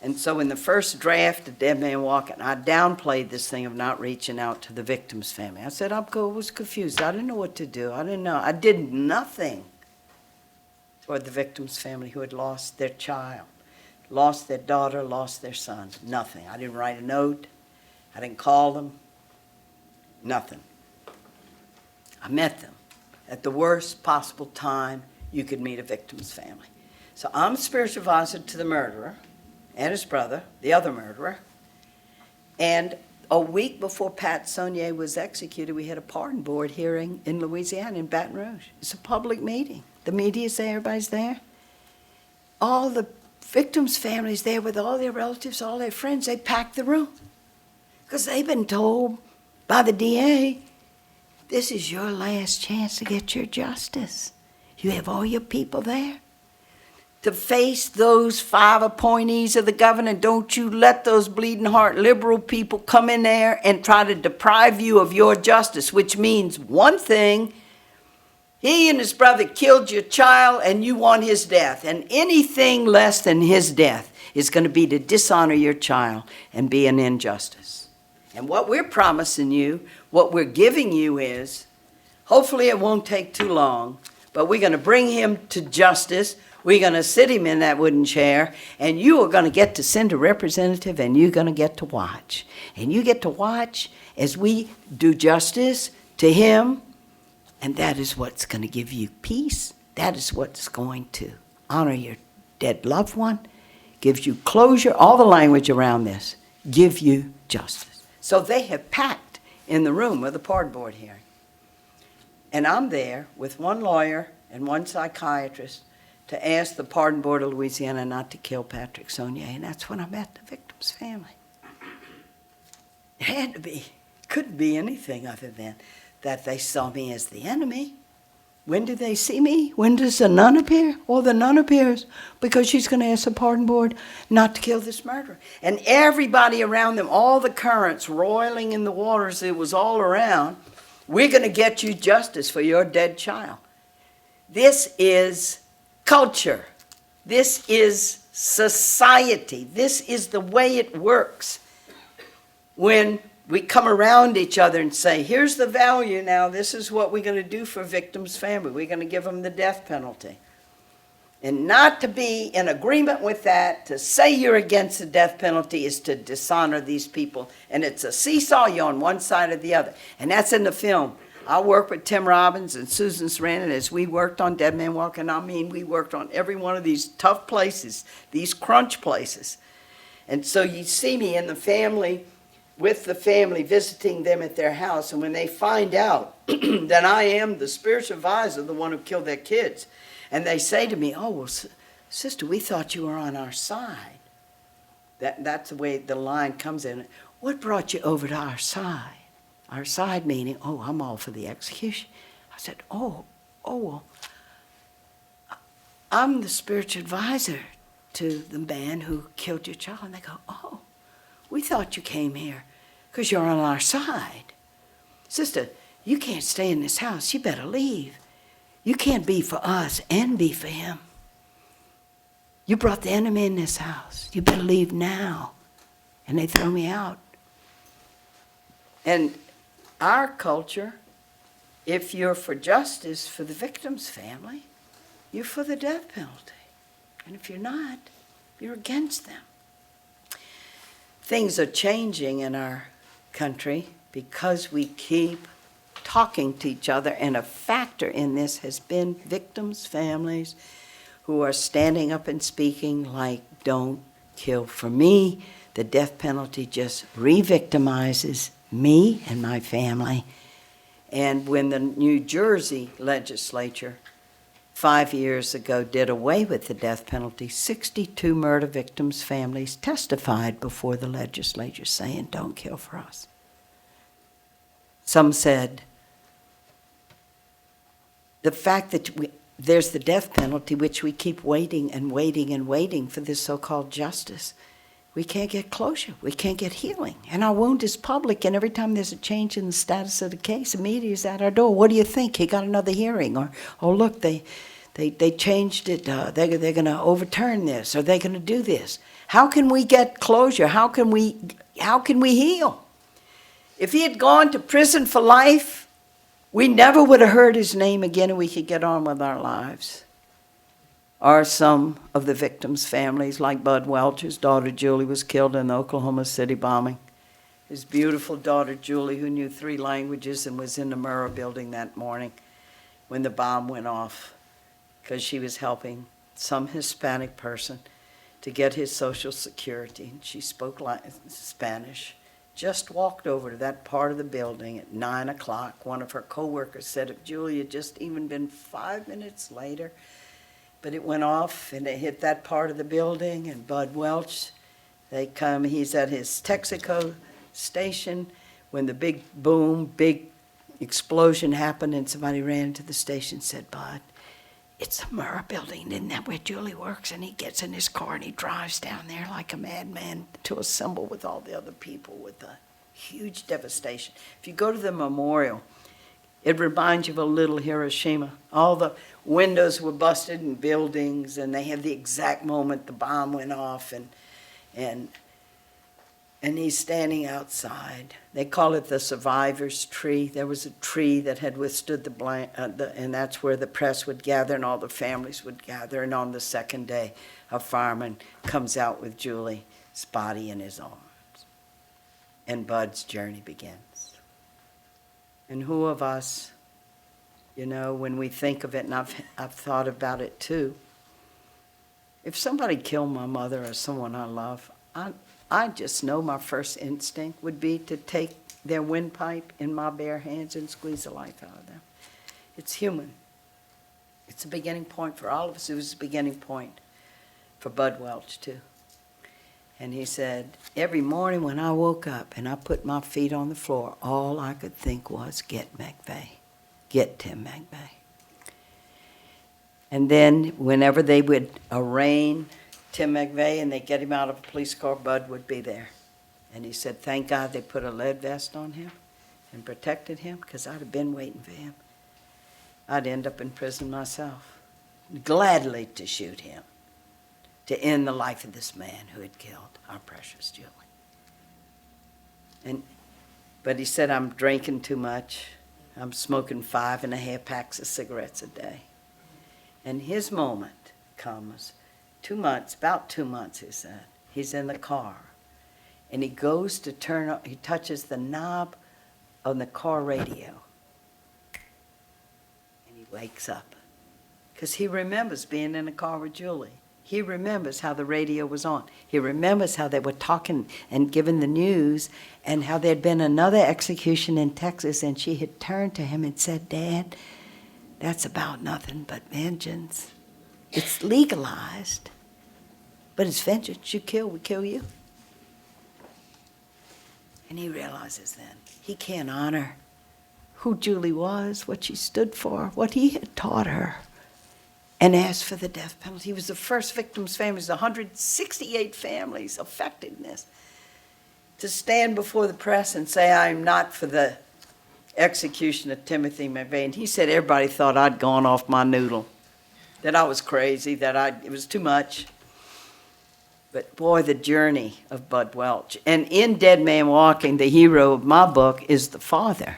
And so in the first draft of Dead Man Walking, I downplayed this thing of not reaching out to the victim's family. I said, I was confused. I didn't know what to do. I didn't know. I did nothing toward the victim's family who had lost their child, lost their daughter, lost their son. Nothing. I didn't write a note. I didn't call them. Nothing. I met them at the worst possible time you could meet a victim's family. So I'm spiritual advisor to the murderer and his brother, the other murderer. And a week before Pat Saunier was executed, we had a pardon board hearing in Louisiana, in Baton Rouge. It's a public meeting. The media's there, everybody's there. All the victims' families there with all their relatives, all their friends, they packed the room. Because they've been told by the DA, this is your last chance to get your justice. You have all your people there to face those 5 appointees of the governor. Don't you let those bleeding heart liberal people come in there and try to deprive you of your justice, which means one thing, He and his brother killed your child, and you want his death. And anything less than his death is going to be to dishonor your child and be an injustice. And what we're promising you, what we're giving you is, hopefully it won't take too long, but we're going to bring him to justice. We're going to sit him in that wooden chair, and you are going to get to send a representative, and you're going to get to watch. And you get to watch as we do justice to him, and that is what's going to give you peace. That is what's going to honor your dead loved one, gives you closure, all the language around this, give you justice. So they have packed in the room with a pardon board hearing. And I'm there with one lawyer and one psychiatrist to ask the Pardon Board of Louisiana not to kill Patrick Sonnier, and that's when I met the victim's family. It had to be, couldn't be anything other than that they saw me as the enemy. When do they see me? When does the nun appear? Well, the nun appears because she's going to ask the Pardon Board not to kill this murderer. And everybody around them, all the currents roiling in the waters, it was all around, we're going to get you justice for your dead child. This is culture. This is society. This is the way it works. When we come around each other and say, here's the value now, this is what we're going to do for victims' family. We're going to give them the death penalty. And not to be in agreement with that, to say you're against the death penalty is to dishonor these people. And it's a seesaw, you're on one side or the other. And that's in the film. I worked with Tim Robbins and Susan Sarandon as we worked on Dead Man Walking. I mean, we worked on every one of these tough places, these crunch places. And so you see me in the family, with the family, visiting them at their house. And when they find out that I am the spiritual advisor, the one who killed their kids, and they say to me, oh, well, sister, we thought you were on our side. That's the way the line comes in. What brought you over to our side? Our side meaning, oh, I'm all for the execution. I said, well, I'm the spiritual advisor to the man who killed your child. And they go, oh, we thought you came here because you're on our side. Sister, you can't stay in this house. You better leave. You can't be for us and be for him. You brought the enemy in this house. You better leave now. And they throw me out. And our culture, if you're for justice for the victim's family, you're for the death penalty. And if you're not, you're against them. Things are changing in our country because we keep talking to each other, and a factor in this has been victims' families who are standing up and speaking like, don't kill for me. The death penalty just re-victimizes me and my family. And when the New Jersey legislature 5 years ago did away with the death penalty, 62 murder victims' families testified before the legislature saying, don't kill for us. Some said, the fact that there's the death penalty, which we keep waiting and waiting and waiting for this so-called justice, we can't get closure. We can't get healing. And our wound is public, and every time there's a change in the status of the case, the media is at our door. What do you think? He got another hearing. Or, oh, look, they changed it. They're going to overturn this. Or they're going to do this. How can we get closure? How can we heal? If he had gone to prison for life, we never would have heard his name again, and we could get on with our lives. Or some of the victims' families, like Bud Welch, his daughter Julie was killed in the Oklahoma City bombing. His beautiful daughter Julie, who knew 3 languages and was in the Murrah building that morning when the bomb went off, because she was helping some Hispanic person to get his Social Security. And she spoke Spanish. Just walked over to that part of the building at 9 o'clock. One of her co-workers said if Julie had just even been 5 minutes later, but it went off and it hit that part of the building, and Bud Welch, they come, he's at his Texaco station when the big boom, big explosion happened, and somebody ran into the station and said, Bud, it's the Murrah building, isn't that where Julie works? And he gets in his car and he drives down there like a madman to assemble with all the other people with a huge devastation. If you go to the memorial, It reminds you of a little Hiroshima. All the windows were busted in buildings, and they had the exact moment the bomb went off, and he's standing outside. They call it the survivor's tree. There was a tree that had withstood and that's where the press would gather and all the families would gather. And on the second day, a fireman comes out with Julie's body in his arms. And Bud's journey begins. And who of us, you know, when we think of it, and I've thought about it too, if somebody killed my mother or someone I love, I just know my first instinct would be to take their windpipe in my bare hands and squeeze the life out of them. It's human. It's a beginning point for all of us. It was a beginning point for Bud Welch, too. And he said, every morning when I woke up and I put my feet on the floor, all I could think was, get McVeigh. Get Tim McVeigh. And then whenever they would arraign Tim McVeigh and they get him out of a police car, Bud would be there. And he said, thank God they put a lead vest on him and protected him, because I'd have been waiting for him. I'd end up in prison myself, gladly to shoot him, to end the life of this man who had killed our precious Julie. But he said, I'm drinking too much. I'm smoking 5.5 packs of cigarettes a day. And his moment comes 2 months, about 2 months, he said. He's in the car. And he goes to turn on, he touches the knob on the car radio. And he wakes up. Because he remembers being in the car with Julie. He remembers how the radio was on. He remembers how they were talking and giving the news, and how there had been another execution in Texas, and she had turned to him and said, Dad, that's about nothing but vengeance. It's legalized, but it's vengeance. You kill, we kill you. And he realizes then he can't honor who Julie was, what she stood for, what he had taught her, and asked for the death penalty. He was the first victim's families, 168 families affected in this, to stand before the press and say, I'm not for the execution of Timothy McVeigh. And he said everybody thought I'd gone off my noodle, that I was crazy, that it was too much. But boy, the journey of Bud Welch. And in Dead Man Walking, the hero of my book is the father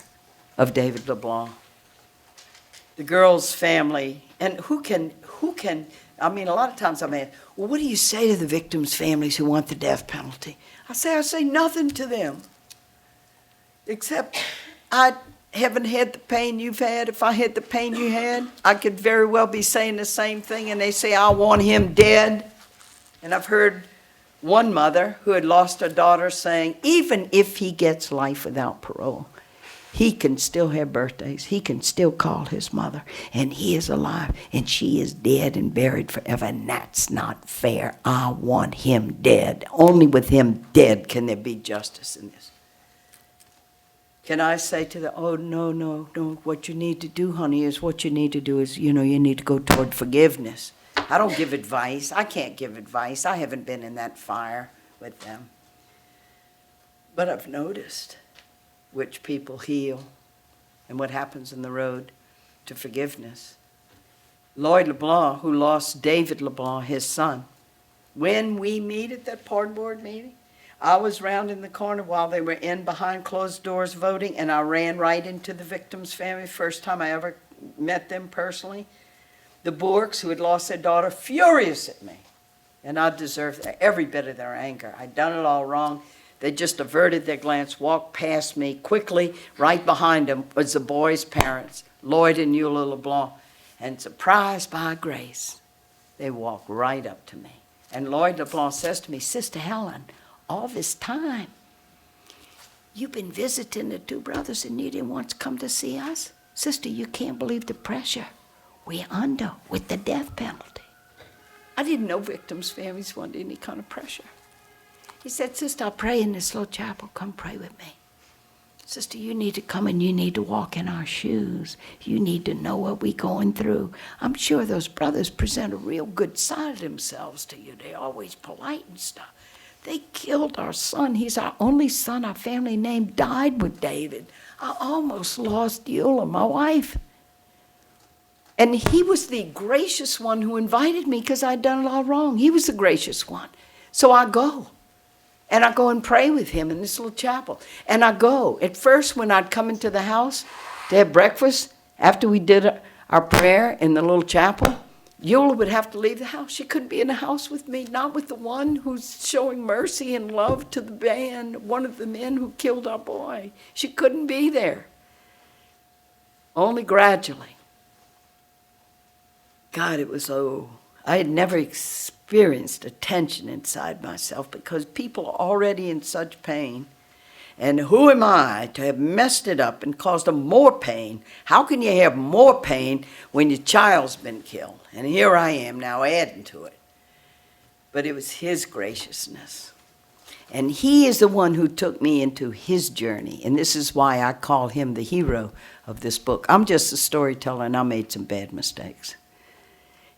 of David LeBlanc. The girl's family, and who can, I mean, a lot of times I'm asked, well, what do you say to the victims' families who want the death penalty? I say nothing to them, except I haven't had the pain you've had. If I had the pain you had, I could very well be saying the same thing, and they say, I want him dead. And I've heard one mother who had lost her daughter saying, even if he gets life without parole, he can still have birthdays. He can still call his mother, and he is alive, and she is dead and buried forever, and that's not fair. I want him dead. Only with him dead can there be justice in this. Can I say to them, oh, no, what you need to do, honey, is what you need to do is, you need to go toward forgiveness. I don't give advice. I can't give advice. I haven't been in that fire with them. But I've noticed which people heal and what happens in the road to forgiveness. Lloyd LeBlanc, who lost David LeBlanc, his son, when we meet at that pardon board meeting, I was round in the corner while they were in behind closed doors voting, and I ran right into the victim's family, first time I ever met them personally. The Bourques, who had lost their daughter, furious at me. And I deserved every bit of their anger. I'd done it all wrong. They just averted their glance, walked past me quickly. Right behind them was the boy's parents, Lloyd and Eula LeBlanc. And surprised by grace, they walked right up to me. And Lloyd LeBlanc says to me, Sister Helen, all this time, you've been visiting the two brothers and you didn't once come to see us? Sister, you can't believe the pressure we're under with the death penalty. I didn't know victims' families wanted any kind of pressure. He said, Sister, I pray in this little chapel. Come pray with me. Sister, you need to come and you need to walk in our shoes. You need to know what we're going through. I'm sure those brothers present a real good side of themselves to you. They're always polite and stuff. They killed our son. He's our only son. Our family name died with David. I almost lost Eula, my wife. And he was the gracious one who invited me because I'd done it all wrong. He was the gracious one. So I go. And I go and pray with him in this little chapel. And I go. At first, when I'd come into the house to have breakfast, after we did our prayer in the little chapel, Eula would have to leave the house. She couldn't be in the house with me, not with the one who's showing mercy and love to the man, one of the men who killed our boy. She couldn't be there. Only gradually. God, it was I had never experienced a tension inside myself because people are already in such pain. And who am I to have messed it up and caused them more pain? How can you have more pain when your child's been killed? And here I am now adding to it. But it was his graciousness. And he is the one who took me into his journey. And this is why I call him the hero of this book. I'm just a storyteller, and I made some bad mistakes.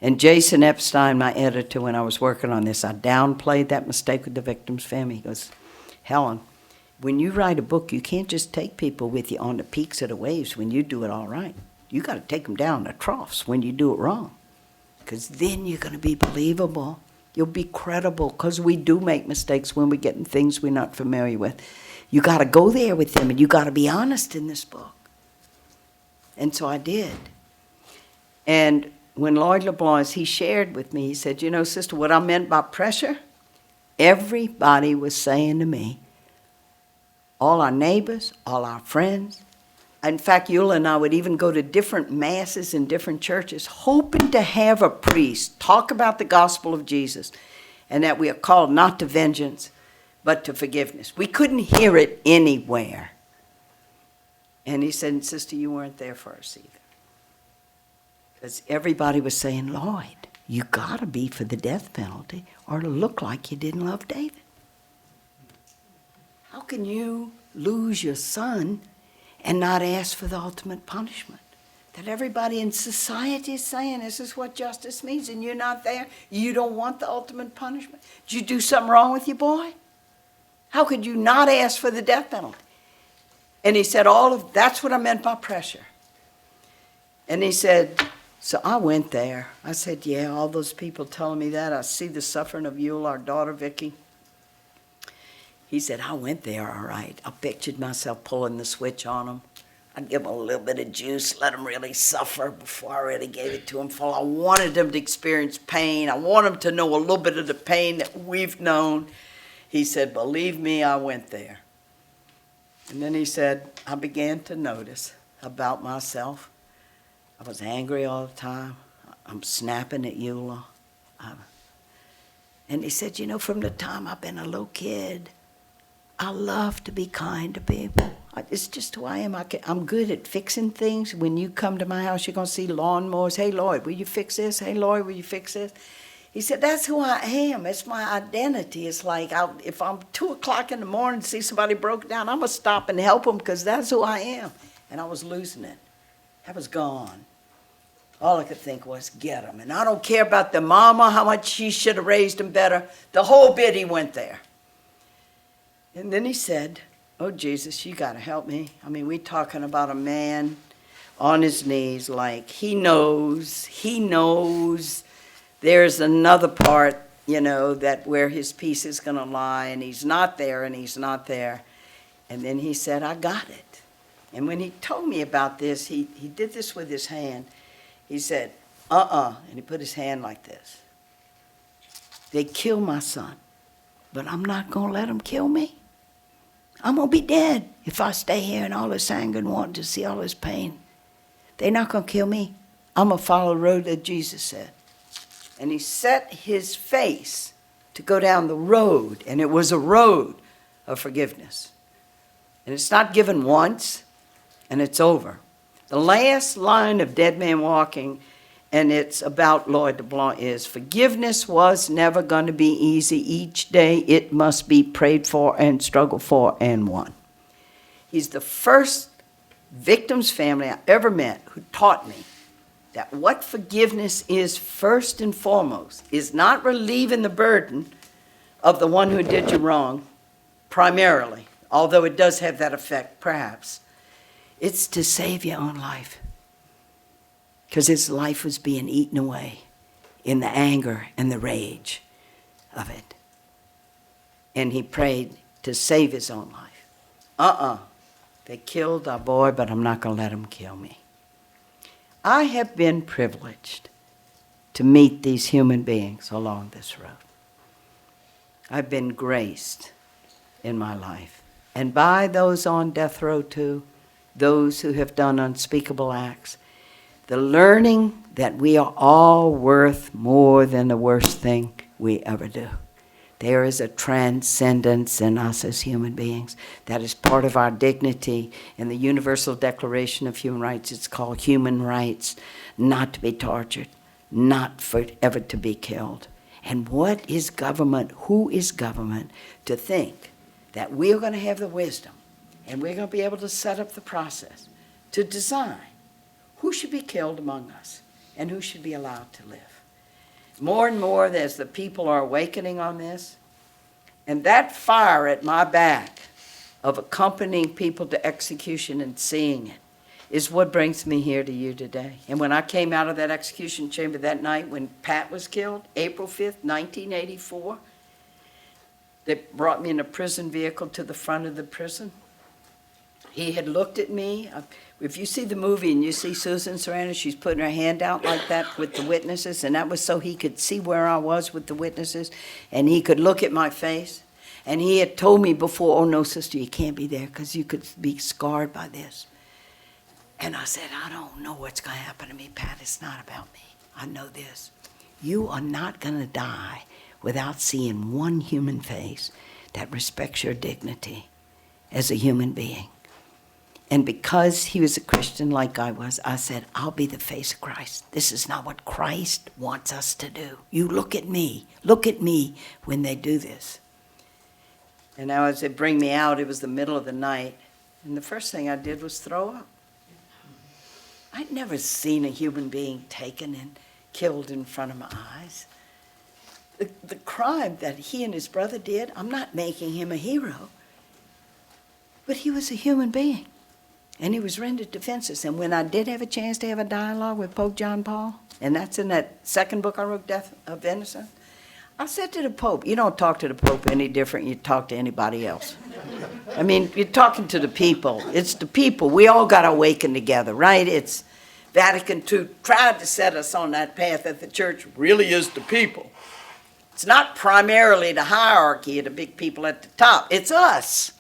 And Jason Epstein, my editor, when I was working on this, I downplayed that mistake with the victim's family. He goes, Helen, when you write a book, you can't just take people with you on the peaks of the waves when you do it all right. You got to take them down the troughs when you do it wrong. Because then you're going to be believable. You'll be credible, because we do make mistakes when we get in things we're not familiar with. You got to go there with them, and you got to be honest in this book. And so I did. And when Lloyd LeBlanc, he shared with me, he said, you know, sister, what I meant by pressure, everybody was saying to me, all our neighbors, all our friends. In fact, Eula and I would even go to different masses in different churches, hoping to have a priest talk about the gospel of Jesus and that we are called not to vengeance, but to forgiveness. We couldn't hear it anywhere. And he said, sister, you weren't there for us either. Because everybody was saying, Lloyd, you got to be for the death penalty or it'll look like you didn't love David. How can you lose your son and not ask for the ultimate punishment? That everybody in society is saying this is what justice means, and you're not there. You don't want the ultimate punishment. Did you do something wrong with your boy? How could you not ask for the death penalty? And he said, that's what I meant by pressure. And he said, so I went there. I said, yeah, all those people telling me that. I see the suffering of Eula, our daughter, Vicky. He said, I went there, all right. I pictured myself pulling the switch on them. I'd give them a little bit of juice, let them really suffer before I really gave it to them full. I wanted them to experience pain. I want them to know a little bit of the pain that we've known. He said, believe me, I went there. And then he said, I began to notice about myself. I was angry all the time. I'm snapping at Eula. And he said, you know, from the time I've been a little kid, I love to be kind to people. It's just who I am. I'm good at fixing things. When you come to my house, you're going to see lawnmowers. Hey, Lloyd, will you fix this? Hey, Lloyd, will you fix this? He said, that's who I am. It's my identity. It's like if I'm 2 o'clock in the morning and see somebody broke down, I'm going to stop and help them because that's who I am. And I was losing it. I was gone. All I could think was, get them. And I don't care about the mama, how much she should have raised them better. The whole bit he went there. And then he said, oh, Jesus, you got to help me. I mean, we're talking about a man on his knees like he knows there's another part, you know, that where his peace is going to lie, and he's not there, and he's not there. And then he said, I got it. And when he told me about this, he did this with his hand. He said, and he put his hand like this. They killed my son, but I'm not going to let them kill me. I'm going to be dead if I stay here in all this anger and wanting to see all this pain. They're not going to kill me. I'm going to follow the road that Jesus said. And he set his face to go down the road, and it was a road of forgiveness. And it's not given once, and it's over. The last line of Dead Man Walking, and it's about Lloyd LeBlanc, is forgiveness was never going to be easy. Each day it must be prayed for and struggled for and won. He's the first victim's family I ever met who taught me that what forgiveness is first and foremost is not relieving the burden of the one who did you wrong, primarily, although it does have that effect, perhaps, it's to save your own life. Because his life was being eaten away in the anger and the rage of it. And he prayed to save his own life. They killed our boy, but I'm not going to let them kill me. I have been privileged to meet these human beings along this road. I've been graced in my life. And by those on death row too, those who have done unspeakable acts, the learning that we are all worth more than the worst thing we ever do. There is a transcendence in us as human beings that is part of our dignity. In the Universal Declaration of Human Rights, it's called human rights, not to be tortured, not for ever to be killed. And what is government? Who is government to think that we're going to have the wisdom and we're going to be able to set up the process to design who should be killed among us and who should be allowed to live? More and more, as the people are awakening on this, and that fire at my back of accompanying people to execution and seeing it is what brings me here to you today. And when I came out of that execution chamber that night when Pat was killed, April 5th, 1984, they brought me in a prison vehicle to the front of the prison. He had looked at me. If you see the movie and you see Susan Sarandon, she's putting her hand out like that with the witnesses, and that was so he could see where I was with the witnesses, and he could look at my face. And he had told me before, oh, no, sister, you can't be there because you could be scarred by this. And I said, I don't know what's going to happen to me, Pat. It's not about me. I know this. You are not going to die without seeing one human face that respects your dignity as a human being. And because he was a Christian like I was, I said, I'll be the face of Christ. This is not what Christ wants us to do. You look at me when they do this. And now as they bring me out, it was the middle of the night, and the first thing I did was throw up. I'd never seen a human being taken and killed in front of my eyes. The crime that he and his brother did, I'm not making him a hero, but he was a human being. And he was rendered defenseless. And when I did have a chance to have a dialogue with Pope John Paul, and that's in that second book I wrote, Death of Innocence, I said to the Pope, you don't talk to the Pope any different than you talk to anybody else. I mean, you're talking to the people. It's the people. We all got to awaken together, right? It's Vatican II tried to set us on that path that the church really is the people. It's not primarily the hierarchy of the big people at the top. It's us.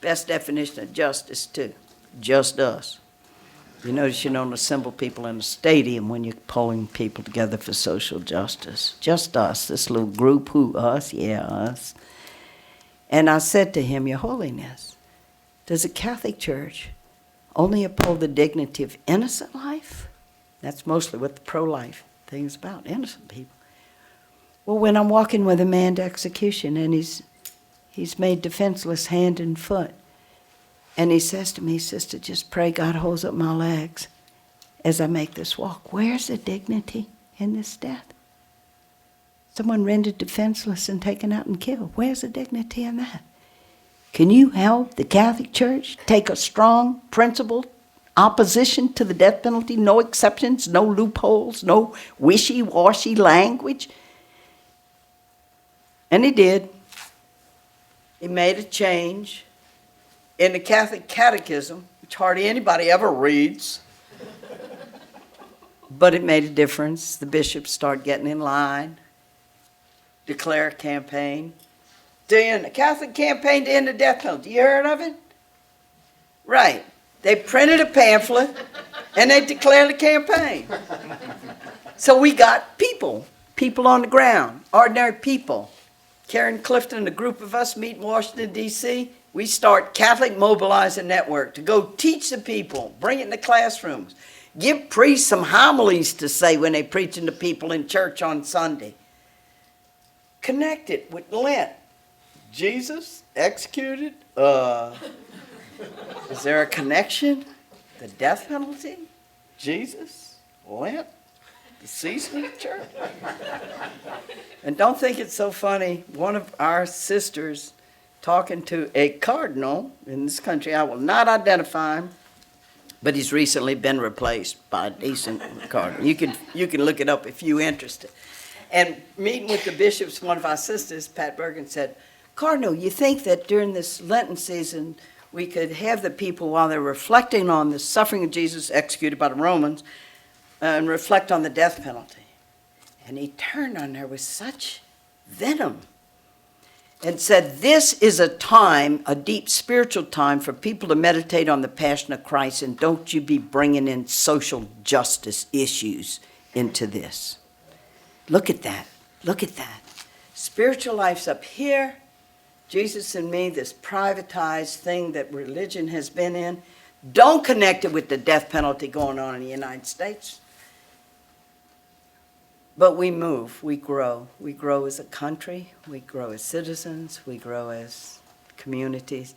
Best definition of justice, too. Just us. You notice you don't assemble people in a stadium when you're pulling people together for social justice. Just us, this little group. Who, us? Yeah, us. And I said to him, Your Holiness, does the Catholic Church only uphold the dignity of innocent life? That's mostly what the pro-life thing is about, innocent people. Well, when I'm walking with a man to execution and he's made defenseless hand and foot, and he says to me, Sister, just pray God holds up my legs as I make this walk. Where's the dignity in this death? Someone rendered defenseless and taken out and killed. Where's the dignity in that? Can you help the Catholic Church take a strong, principled opposition to the death penalty? No exceptions, no loopholes, no wishy-washy language? And he did. He made a change in the Catholic Catechism, which hardly anybody ever reads. But it made a difference. The bishops start getting in line, declare a campaign to end, a Catholic campaign to end the death penalty. You heard of it? Right. They printed a pamphlet and they declared a campaign. So we got people on the ground, ordinary people. Karen Clifton and a group of us meet in Washington, D.C. We start Catholic Mobilizing Network to go teach the people, bring it in the classrooms, give priests some homilies to say when they're preaching to people in church on Sunday. Connect it with Lent. Jesus executed? Is there a connection? The death penalty? Jesus? Lent? the season of the church. And don't think it's so funny. One of our sisters talking to a cardinal in this country, I will not identify him, but he's recently been replaced by a decent cardinal. You can look it up if you're interested. And meeting with the bishops, one of our sisters, Pat Bergen, said, Cardinal, you think that during this Lenten season we could have the people, while they're reflecting on the suffering of Jesus executed by the Romans, and reflect on the death penalty? And he turned on her with such venom and said, this is a time, a deep spiritual time for people to meditate on the passion of Christ, and don't you be bringing in social justice issues into this. Look at that. Look at that. Spiritual life's up here. Jesus and me, this privatized thing that religion has been in. Don't connect it with the death penalty going on in the United States. But we move, we grow. We grow as a country, we grow as citizens, we grow as communities.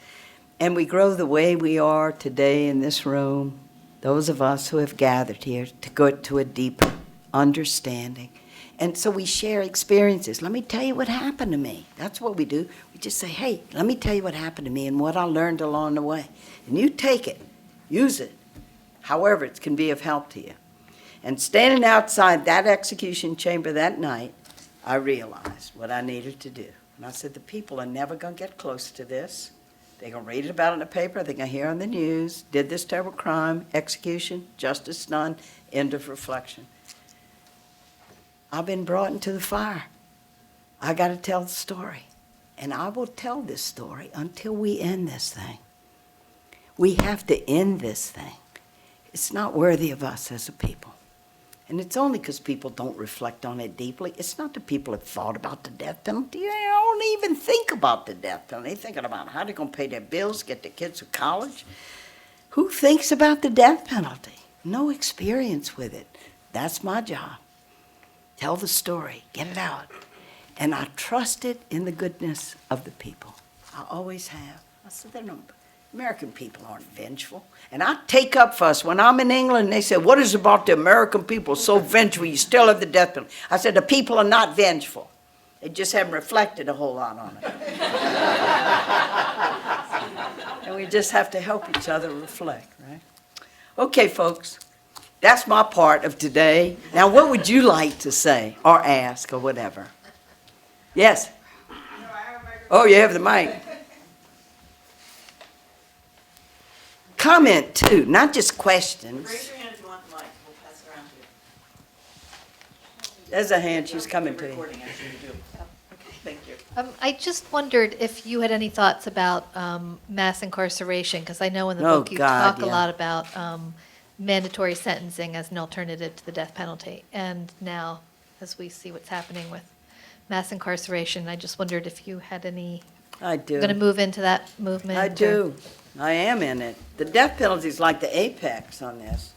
And we grow the way we are today in this room, those of us who have gathered here to go to a deeper understanding. And so we share experiences. Let me tell you what happened to me. That's what we do. We just say, hey, let me tell you what happened to me and what I learned along the way. And you take it, use it, however it can be of help to you. And standing outside that execution chamber that night, I realized what I needed to do. And I said, the people are never going to get close to this. They're going to read about it in the paper. They're going to hear on the news, did this terrible crime, execution, justice done, end of reflection. I've been brought into the fire. I got to tell the story. And I will tell this story until we end this thing. We have to end this thing. It's not worthy of us as a people. And it's only because people don't reflect on it deeply. It's not that people have thought about the death penalty. They don't even think about the death penalty. They're thinking about how they're going to pay their bills, get their kids to college. Who thinks about the death penalty? No experience with it. That's my job. Tell the story. Get it out. And I trusted in the goodness of the people. I always have. I said, American people aren't vengeful. And I take up for us. When I'm in England, they say, what is it about the American people so vengeful? You still have the death penalty. I said, the people are not vengeful. They just haven't reflected a whole lot on it. And we just have to help each other reflect, right? Okay, folks. That's my part of today. Now, what would you like to say or ask or whatever? Yes? Oh, you have the mic. Comment, too, not just questions. Raise your hand if you want the mic. We'll pass it around to you. There's a hand. She's coming to you. Recording, actually, you do. Okay, thank you. I just wondered if you had any thoughts about mass incarceration, because I know in the Oh, book you God, talk a yeah. lot about mandatory sentencing as an alternative to the death penalty. And now, as we see what's happening with mass incarceration, I just wondered if you had any, I do. going to move into that movement? I or- do. I am in it. The death penalty is like the apex on this.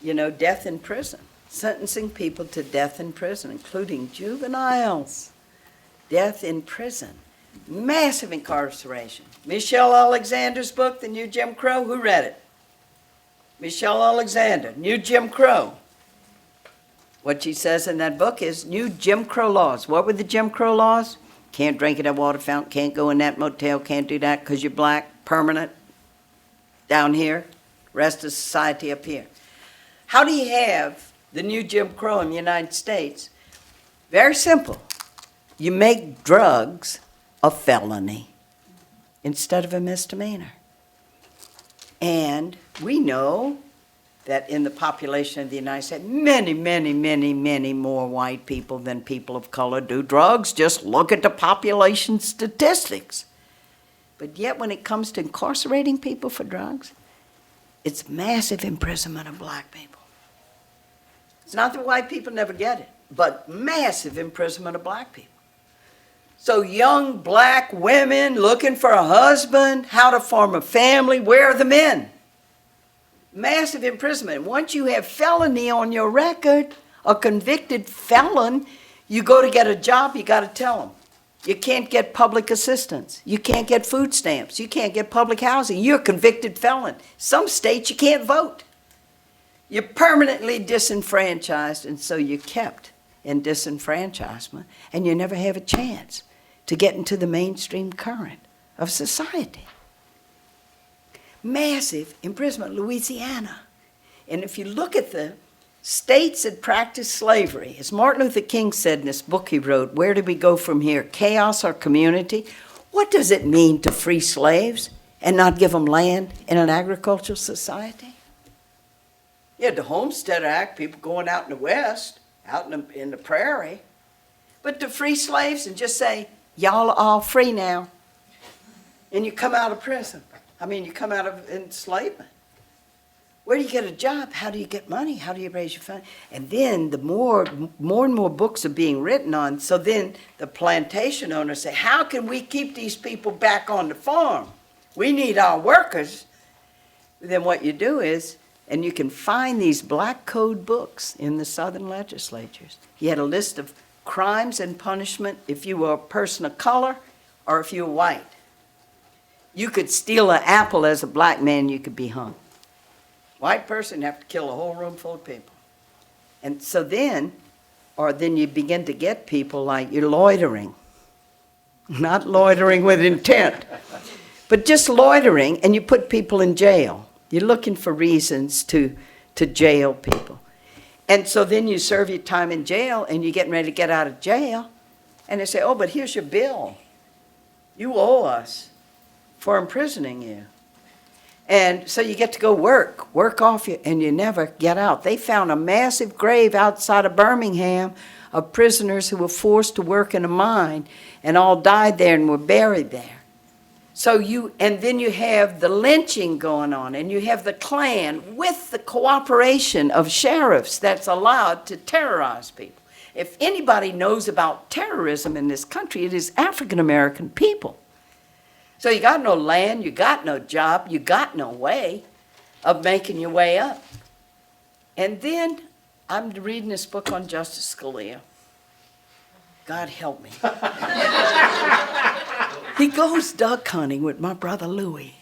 You know, death in prison. Sentencing people to death in prison, including juveniles. Death in prison. Massive incarceration. Michelle Alexander's book, The New Jim Crow, who read it? Michelle Alexander, New Jim Crow. What she says in that book is new Jim Crow laws. What were the Jim Crow laws? Can't drink at that water fountain, can't go in that motel, can't do that because you're black, permanent, down here, rest of society up here. How do you have the new Jim Crow in the United States? Very simple. You make drugs a felony instead of a misdemeanor. And we know that in the population of the United States, many, many, many, many more white people than people of color do drugs. Just look at the population statistics. But yet when it comes to incarcerating people for drugs, it's massive imprisonment of black people. It's not that white people never get it, but massive imprisonment of black people. So young black women looking for a husband, how to form a family, where are the men? Massive imprisonment. Once you have felony on your record, a convicted felon, you go to get a job, you got to tell them. You can't get public assistance. You can't get food stamps. You can't get public housing. You're a convicted felon. Some states you can't vote. You're permanently disenfranchised, and so you're kept in disenfranchisement, and you never have a chance to get into the mainstream current of society. Massive imprisonment, Louisiana. And if you look at the states that practice slavery, as Martin Luther King said in this book he wrote, Where Do We Go From Here? Chaos or Community? What does it mean to free slaves and not give them land in an agricultural society? You had the Homestead Act, people going out in the West, out in the prairie. But to free slaves and just say, y'all are all free now. And you come out of prison. You come out of enslavement. Where do you get a job? How do you get money? How do you raise your family? And then the more and more books are being written on, so then the plantation owners say, how can we keep these people back on the farm? We need our workers. Then what you do is, and you can find these black code books in the Southern legislatures. You had a list of crimes and punishment if you were a person of color or if you were white. You could steal an apple as a black man, you could be hung. White person, you have to kill a whole room full of people. And so then you begin to get people like you're loitering. Not loitering with intent, but just loitering, and you put people in jail. You're looking for reasons to jail people. And so then you serve your time in jail, and you're getting ready to get out of jail, and they say, oh, but here's your bill. You owe us for imprisoning you. And so you get to go work off you, and you never get out. They found a massive grave outside of Birmingham of prisoners who were forced to work in a mine and all died there and were buried there. And then you have the lynching going on, and you have the Klan with the cooperation of sheriffs that's allowed to terrorize people. If anybody knows about terrorism in this country, it is African American people. So you got no land, you got no job, you got no way of making your way up. And then I'm reading this book on Justice Scalia. God help me. He goes duck hunting with my brother Louis.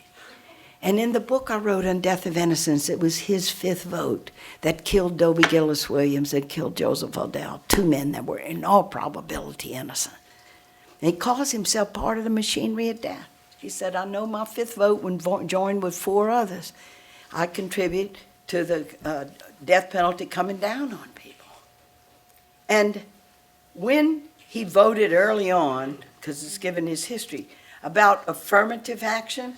And in the book I wrote on Death of Innocence, it was his fifth vote that killed Dobie Gillis Williams and killed Joseph Odell, two men that were in all probability innocent. And he calls himself part of the machinery of death. He said, I know my fifth vote when joined with four others, I contribute to the death penalty coming down on people. And when he voted early on, because it's given his history, about affirmative action,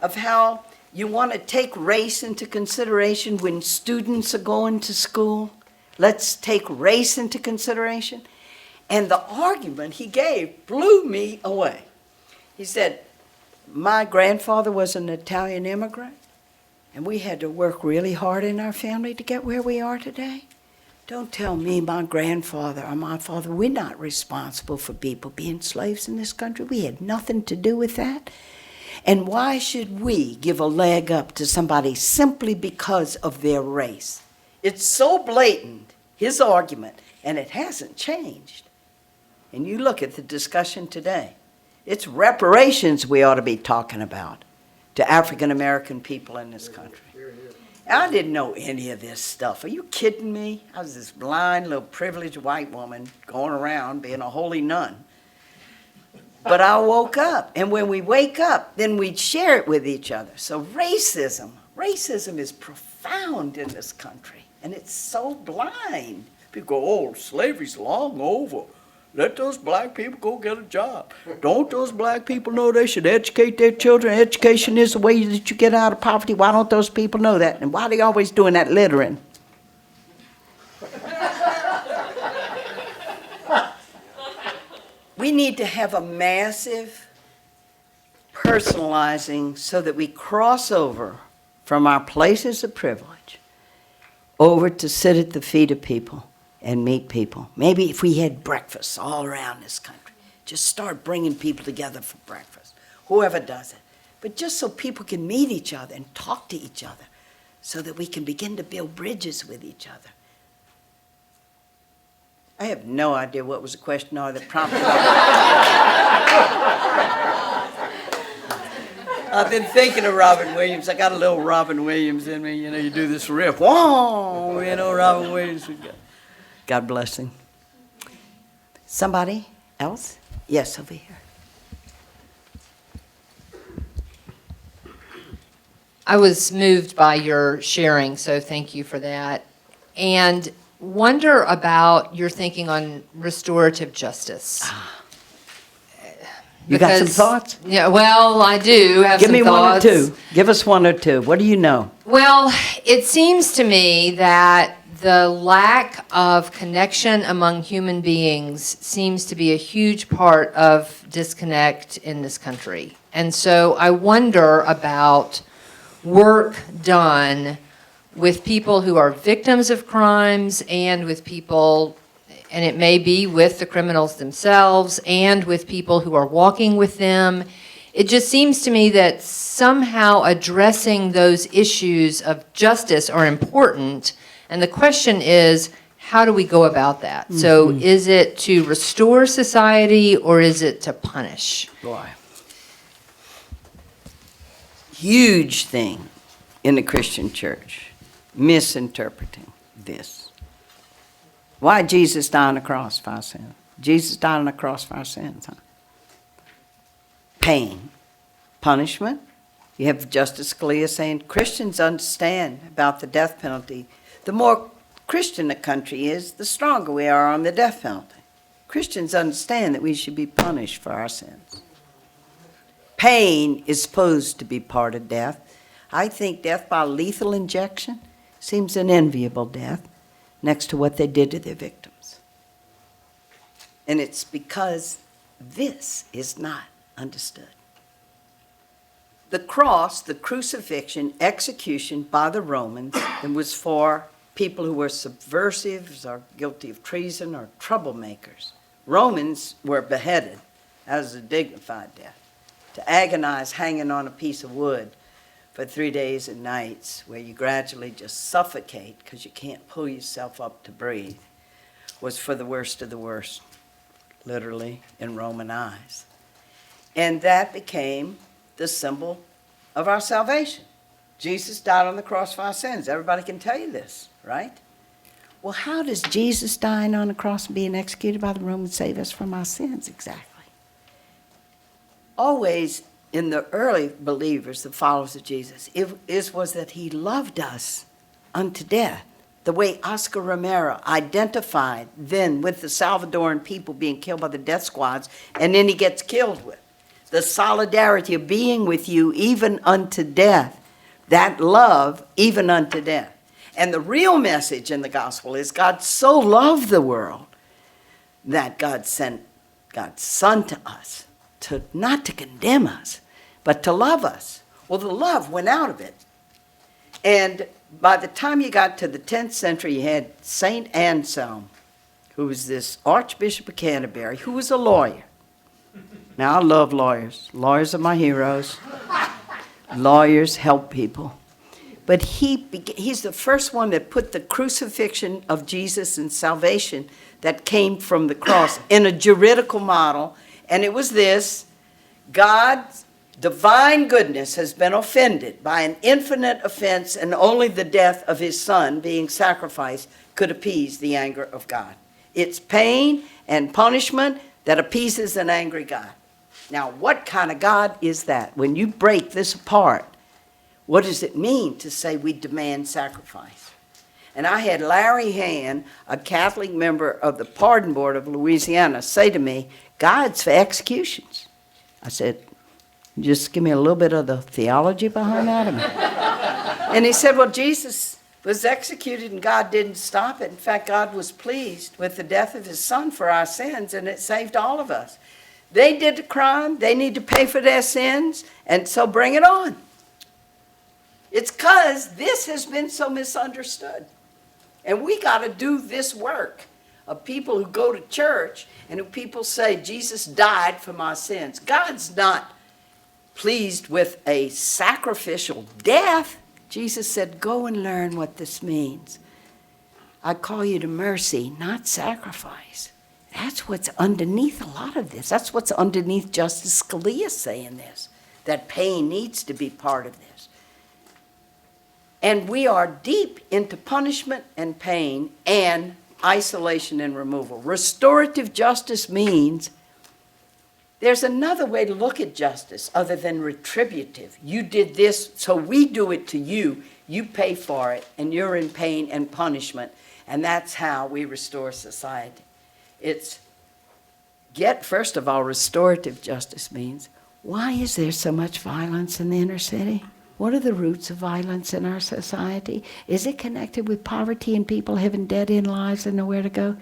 of how you want to take race into consideration when students are going to school. Let's take race into consideration. And the argument he gave blew me away. He said, my grandfather was an Italian immigrant, and we had to work really hard in our family to get where we are today. Don't tell me my grandfather or my father, we're not responsible for people being slaves in this country. We had nothing to do with that. And why should we give a leg up to somebody simply because of their race? It's so blatant, his argument, and it hasn't changed. And you look at the discussion today. It's reparations we ought to be talking about to African American people in this country. I didn't know any of this stuff. Are you kidding me? I was this blind little privileged white woman going around being a holy nun. But I woke up, and when we wake up, then we share it with each other. So racism is profound in this country, and it's so blind. People go, oh, slavery's long over. Let those black people go get a job. Don't those black people know they should educate their children? Education is the way that you get out of poverty. Why don't those people know that? And why are they always doing that littering? We need to have a massive personalizing so that we cross over from our places of privilege over to sit at the feet of people and meet people. Maybe if we had breakfast all around this country, just start bringing people together for breakfast, whoever does it. But just so people can meet each other and talk to each other so that we can begin to build bridges with each other. I have no idea what was the question or that prompted it. I've been thinking of Robin Williams. I got a little Robin Williams in me. You do this riff. Whoa! Robin Williams. God bless him. Somebody else? Yes, over here. I was moved by your sharing, so thank you for that. And wonder about your thinking on restorative justice. You got some Because- thoughts? Yeah, well, I do have Give some me thoughts. one or two. Give us one or two. What do you know? Well, it seems to me that the lack of connection among human beings seems to be a huge part of disconnect in this country. And so I wonder about work done with people who are victims of crimes and with people, and it may be with the criminals themselves and with people who are walking with them. It just seems to me that somehow addressing those issues of justice are important. And the question is, how do we go about that? So is it to restore society or is it to punish? Boy. Huge thing in the Christian church, misinterpreting this. Why Jesus died on the cross for our sins? Jesus died on the cross for our sins, huh? Pain, punishment. You have Justice Scalia saying Christians understand about the death penalty. The more Christian a country is, the stronger we are on the death penalty. Christians understand that we should be punished for our sins. Pain is supposed to be part of death. I think death by lethal injection seems an enviable death next to what they did to their victims. And it's because this is not understood. The cross, the crucifixion, execution by the Romans, it was for people who were subversives or guilty of treason or troublemakers. Romans were beheaded as a dignified death. To agonize hanging on a piece of wood for 3 days and nights where you gradually just suffocate because you can't pull yourself up to breathe was for the worst of the worst, literally, in Roman eyes. And that became the symbol of our salvation. Jesus died on the cross for our sins. Everybody can tell you this, right? Well, how does Jesus dying on the cross and being executed by the Romans save us from our sins exactly? Always in the early believers, the followers of Jesus, it was that he loved us unto death. The way Oscar Romero identified then with the Salvadoran people being killed by the death squads, and then he gets killed with. The solidarity of being with you even unto death. That love even unto death. And the real message in the gospel is God so loved the world that God sent God's Son to us, not to condemn us, but to love us. Well, the love went out of it. And by the time you got to the 10th century, you had St. Anselm, who was this Archbishop of Canterbury, who was a lawyer. Now, I love lawyers. Lawyers are my heroes. Lawyers help people. But he's the first one that put the crucifixion of Jesus and salvation that came from the cross in a juridical model. And it was this: God's divine goodness has been offended by an infinite offense, and only the death of his Son being sacrificed could appease the anger of God. It's pain and punishment that appeases an angry God. Now, what kind of God is that? When you break this apart, what does it mean to say we demand sacrifice? And I had Larry Hand, a Catholic member of the Pardon Board of Louisiana, say to me, God's for executions. I said, just give me a little bit of the theology behind that. And he said, well, Jesus was executed and God didn't stop it. In fact, God was pleased with the death of his Son for our sins, and it saved all of us. They did the crime. They need to pay for their sins, and so bring it on. It's because this has been so misunderstood. And we got to do this work of people who go to church and who people say, Jesus died for my sins. God's not pleased with a sacrificial death. Jesus said, go and learn what this means. I call you to mercy, not sacrifice. That's what's underneath a lot of this. That's what's underneath Justice Scalia saying this. that pain needs to be part of this. And we are deep into punishment and pain and isolation and removal. Restorative justice means there's another way to look at justice other than retributive. You did this, so we do it to you. You pay for it, and you're in pain and punishment. And that's how we restore society. It's first of all, restorative justice means, why is there so much violence in the inner city? What are the roots of violence in our society? Is it connected with poverty and people having dead-end lives and nowhere to go?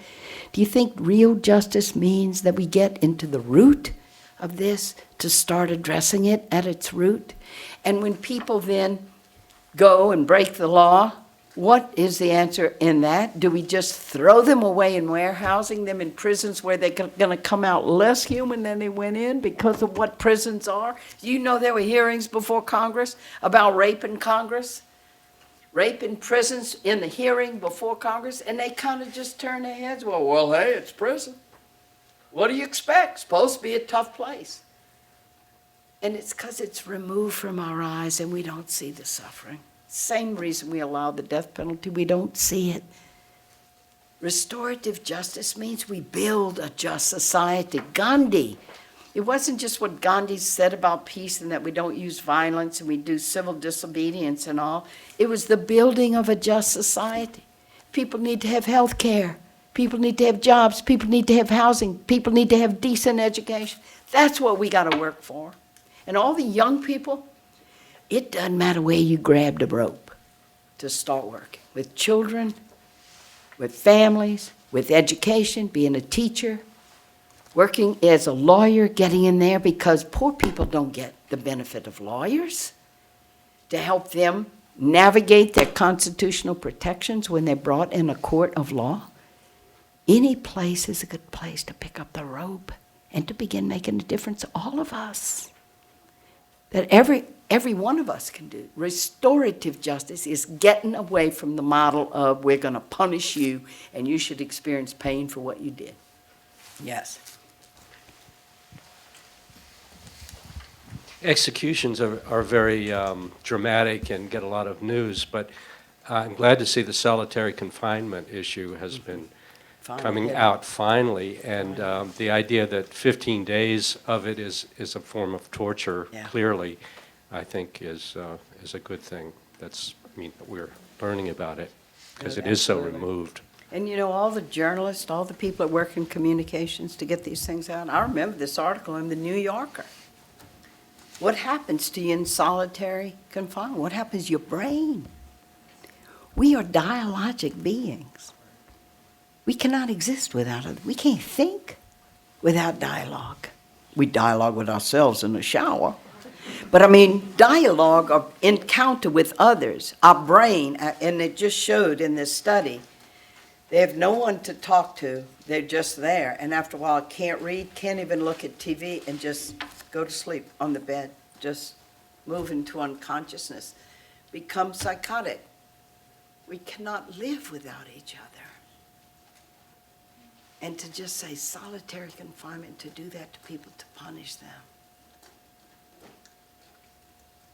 Do you think real justice means that we get into the root of this to start addressing it at its root? And when people then go and break the law, what is the answer in that? Do we just throw them away in warehousing them in prisons where they're going to come out less human than they went in because of what prisons are? You know there were hearings before Congress about rape in Congress, rape in prisons in the hearing before Congress, and they kind of just turn their heads, well, hey, it's prison. What do you expect? It's supposed to be a tough place. And it's because it's removed from our eyes and we don't see the suffering. Same reason we allow the death penalty, we don't see it. Restorative justice means we build a just society. Gandhi, it wasn't just what Gandhi said about peace and that we don't use violence and we do civil disobedience and all. It was the building of a just society. People need to have health care. People need to have jobs. People need to have housing. People need to have decent education. That's what we got to work for. And all the young people, it doesn't matter where you grabbed a rope to start working. With children, with families, with education, being a teacher, working as a lawyer, getting in there because poor people don't get the benefit of lawyers to help them navigate their constitutional protections when they're brought in a court of law. Any place is a good place to pick up the rope and to begin making a difference, all of us. That every one of us can do. Restorative justice is getting away from the model of we're going to punish you and you should experience pain for what you did. Yes. Executions are very dramatic and get a lot of news, but I'm glad to see the solitary confinement issue has been coming out finally, and the idea that 15 days of it is a form of torture, clearly, I think is a good thing. We're learning about it because it is so removed. And you know, all the journalists, all the people that work in communications to get these things out, I remember this article in the New Yorker. What happens to you in solitary confinement? What happens to your brain? We are dialogic beings. We cannot exist without it. We can't think without dialogue. We dialogue with ourselves in the shower. But I mean, dialogue or encounter with others, our brain, and it just showed in this study, they have no one to talk to. They're just there. And after a while, can't read, can't even look at TV, and just go to sleep on the bed, just move into unconsciousness, become psychotic. We cannot live without each other. And to just say solitary confinement, to do that to people, to punish them.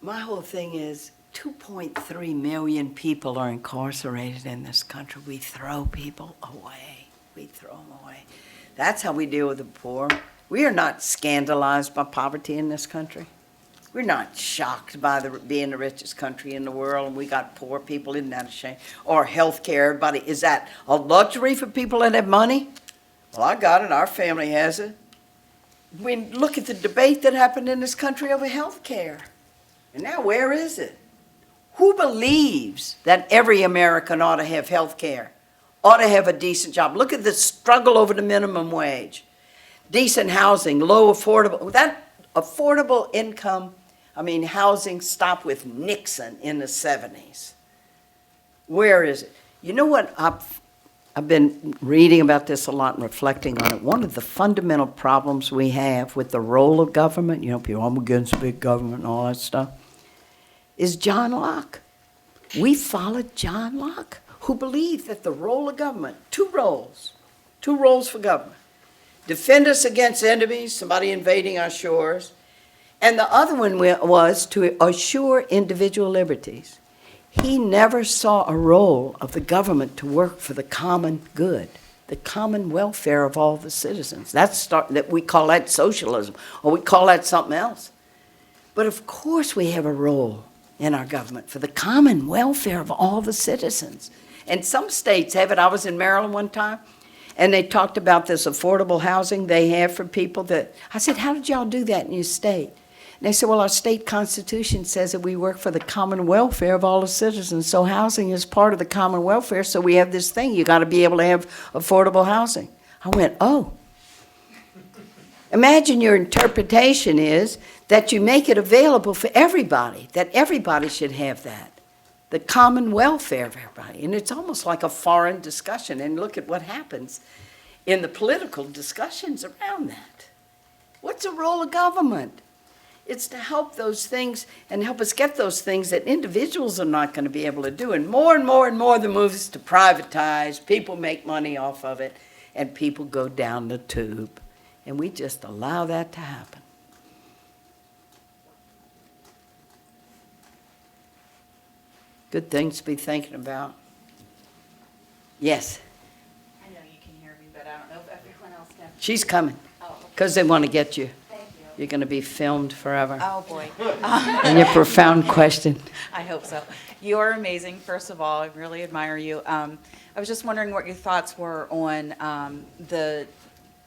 My whole thing is 2.3 million people are incarcerated in this country. We throw people away. We throw them away. That's how we deal with the poor. We are not scandalized by poverty in this country. We're not shocked by being the richest country in the world and we got poor people. Isn't that a shame? Or health care, everybody. Is that a luxury for people that have money? Well, I got it. Our family has it. We look at the debate that happened in this country over health care. And now where is it? Who believes that every American ought to have health care, ought to have a decent job? Look at the struggle over the minimum wage. Decent housing, low affordable. That affordable income, housing stopped with Nixon in the 70s. Where is it? You know what? I've been reading about this a lot and reflecting on it. One of the fundamental problems we have with the role of government, people, I'm against big government and all that stuff, is John Locke. We followed John Locke, who believed that the role of government, two roles for government: defend us against enemies, somebody invading our shores, And the other one was to assure individual liberties. He never saw a role of the government to work for the common good, the common welfare of all the citizens. That we call that socialism, or we call that something else. But of course we have a role in our government for the common welfare of all the citizens. And some states have it. I was in Maryland one time, and they talked about this affordable housing they have for people that, I said, how did y'all do that in your state? And they said, well, our state constitution says that we work for the common welfare of all the citizens. So housing is part of the common welfare, so we have this thing. You got to be able to have affordable housing. I went, oh. Imagine your interpretation is that you make it available for everybody, that everybody should have that. The common welfare of everybody. And it's almost like a foreign discussion. And look at what happens in the political discussions around that. What's the role of government? It's to help those things and help us get those things that individuals are not going to be able to do. And more the move is to privatize. People make money off of it, and people go down the tube. And we just allow that to happen. Good things to be thinking about. Yes, I know you can hear me, but I don't know if everyone else can. she's coming, Oh, okay. because they want to get you. Thank you. You're going to be filmed forever. Oh, boy. And your profound question. I hope so. You are amazing, first of all. I really admire you. I was just wondering what your thoughts were on the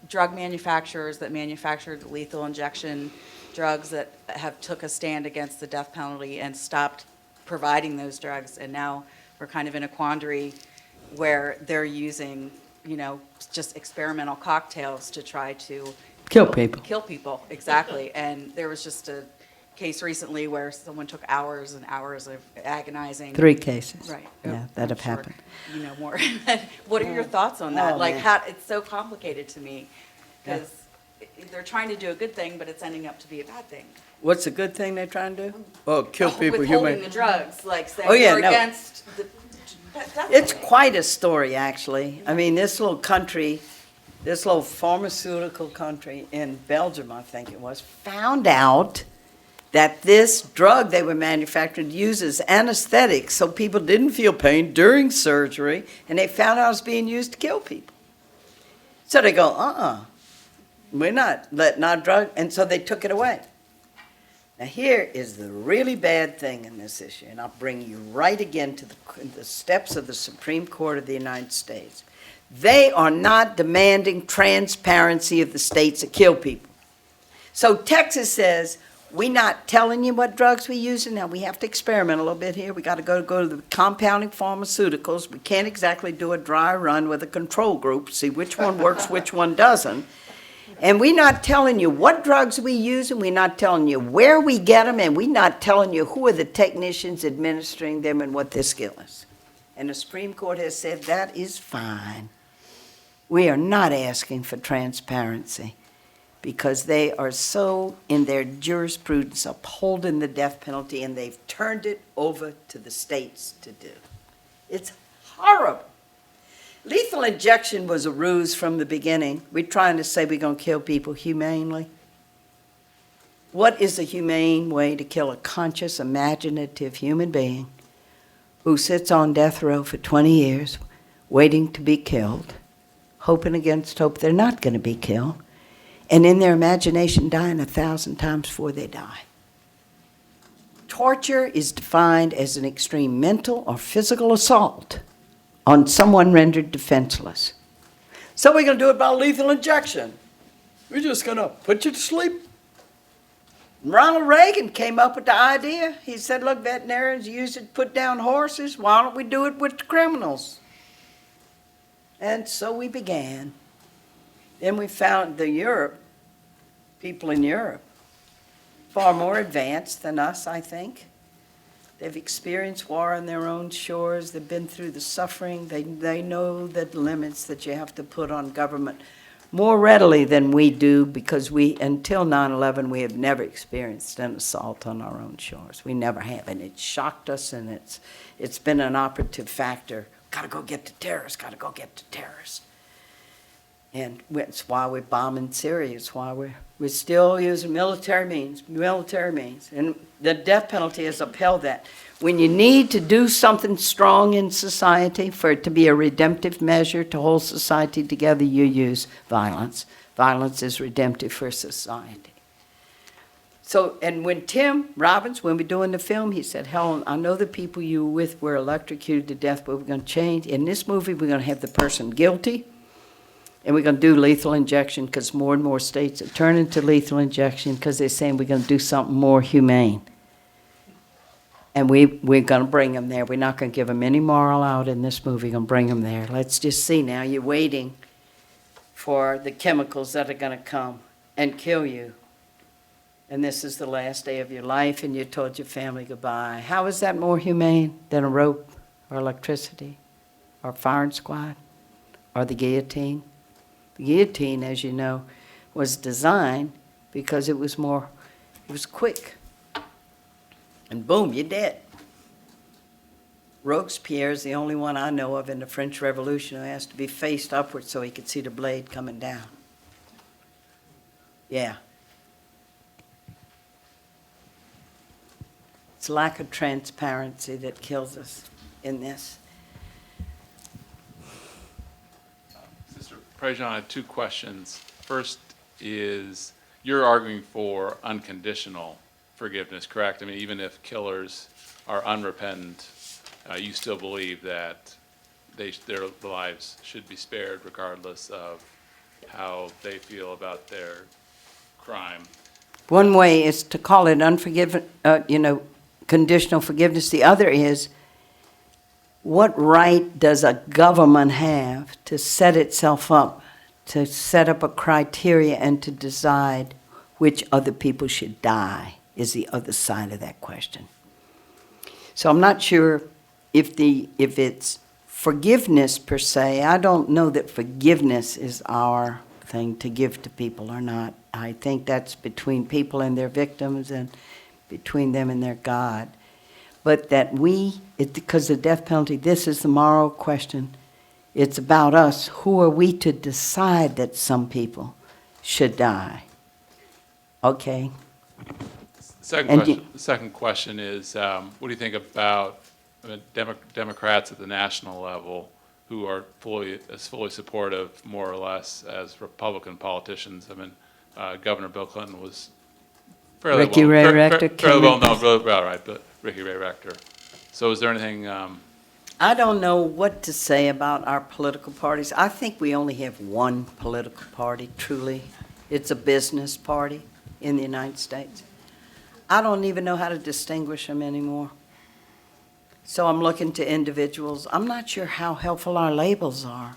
drug manufacturers that manufactured lethal injection drugs that have took a stand against the death penalty and stopped providing those drugs. And now we're kind of in a quandary where they're using, just experimental cocktails to try to Kill people. kill people, exactly. And there was just a case recently where someone took hours and hours of agonizing. 3 cases. Right. Yeah, that have I'm sure happened. You know more. What are your thoughts on that? Oh, Like, man. it's so complicated to me, because they're trying to do a good thing, but it's ending up to be a bad thing. What's the good thing they're trying to do? Oh, kill people, Withholding the drugs, like saying Oh, yeah, they're no. against the. that's It's the way. quite a story, actually. I mean, this little country, this little pharmaceutical country in Belgium, I think it was, found out that this drug they were manufacturing uses anesthetics, so people didn't feel pain during surgery, and they found out it was being used to kill people. So they go, we're not letting our drug, and so they took it away. Now, here is the really bad thing in this issue, and I'll bring you right again to the steps of the Supreme Court of the United States. They are not demanding transparency of the states that kill people. So Texas says, we're not telling you what drugs we're using. Now, we have to experiment a little bit here. We got to go to the compounding pharmaceuticals. We can't exactly do a dry run with a control group, see which one works, which one doesn't. And we're not telling you what drugs we use, and we're not telling you where we get them, and we're not telling you who are the technicians administering them and what their skill is. And the Supreme Court has said that is fine. We are not asking for transparency because they are so, in their jurisprudence, upholding the death penalty, and they've turned it over to the states to do. It's horrible. Lethal injection was a ruse from the beginning. We're trying to say we're going to kill people humanely. What is a humane way to kill a conscious, imaginative human being who sits on death row for 20 years, waiting to be killed, hoping against hope they're not going to be killed, and in their imagination dying 1,000 times before they die? Torture is defined as an extreme mental or physical assault on someone rendered defenseless. So we're going to do it by lethal injection. We're just going to put you to sleep. Ronald Reagan came up with the idea. He said, look, veterinarians use it to put down horses. Why don't we do it with the criminals? And so we began. Then we found people in Europe, far more advanced than us, I think. They've experienced war on their own shores. They've been through the suffering. They know the limits that you have to put on government more readily than we do, because until 9/11, we have never experienced an assault on our own shores. We never have, and it shocked us, and it's been an operative factor. Got to go get the terrorists, got to go get the terrorists. And it's why we're bombing Syria, it's why we're still using military means. And the death penalty has upheld that. When you need to do something strong in society for it to be a redemptive measure to hold society together, you use violence. Violence is redemptive for society. So, and when Tim Robbins, when we're doing the film, he said, Helen, I know the people you were with were electrocuted to death, but we're going to change. In this movie, we're going to have the person guilty, and we're going to do lethal injection because more and more states are turning to lethal injection because they're saying we're going to do something more humane. And we're going to bring them there. We're not going to give them any moral out in this movie. We're going to bring them there. Let's just see now. You're waiting for the chemicals that are going to come and kill you. And this is the last day of your life, and you told your family goodbye. How is that more humane than a rope or electricity or firing squad or the guillotine? The guillotine, as you know, was designed because it was quick. And boom, you're dead. Robespierre is the only one I know of in the French Revolution who has to be faced upward so he could see the blade coming down. Yeah. It's lack of transparency that kills us in this. Sister Prejean, I have two questions. First is, you're arguing for unconditional forgiveness, correct? I mean, even if killers are unrepentant, you still believe that their lives should be spared regardless of how they feel about their crime. One way is to call it conditional forgiveness. The other is, what right does a government have to set itself up, to set up a criteria and to decide which other people should die, is the other side of that question. So I'm not sure if it's forgiveness per se. I don't know that forgiveness is our thing to give to people or not. I think that's between people and their victims and between them and their God. But that because the death penalty, this is the moral question. It's about us. Who are we to decide that some people should die? Okay. The second question is, what do you think about Democrats at the national level who are fully supportive, more or less, as Republican politicians? I mean, Governor Bill Clinton was fairly Ricky Ray Rector. fairly well known, but Ricky Ray Rector. So is there anything? I don't know what to say about our political parties. I think we only have one political party, truly. It's a business party in the United States. I don't even know how to distinguish them anymore. So I'm looking to individuals. I'm not sure how helpful our labels are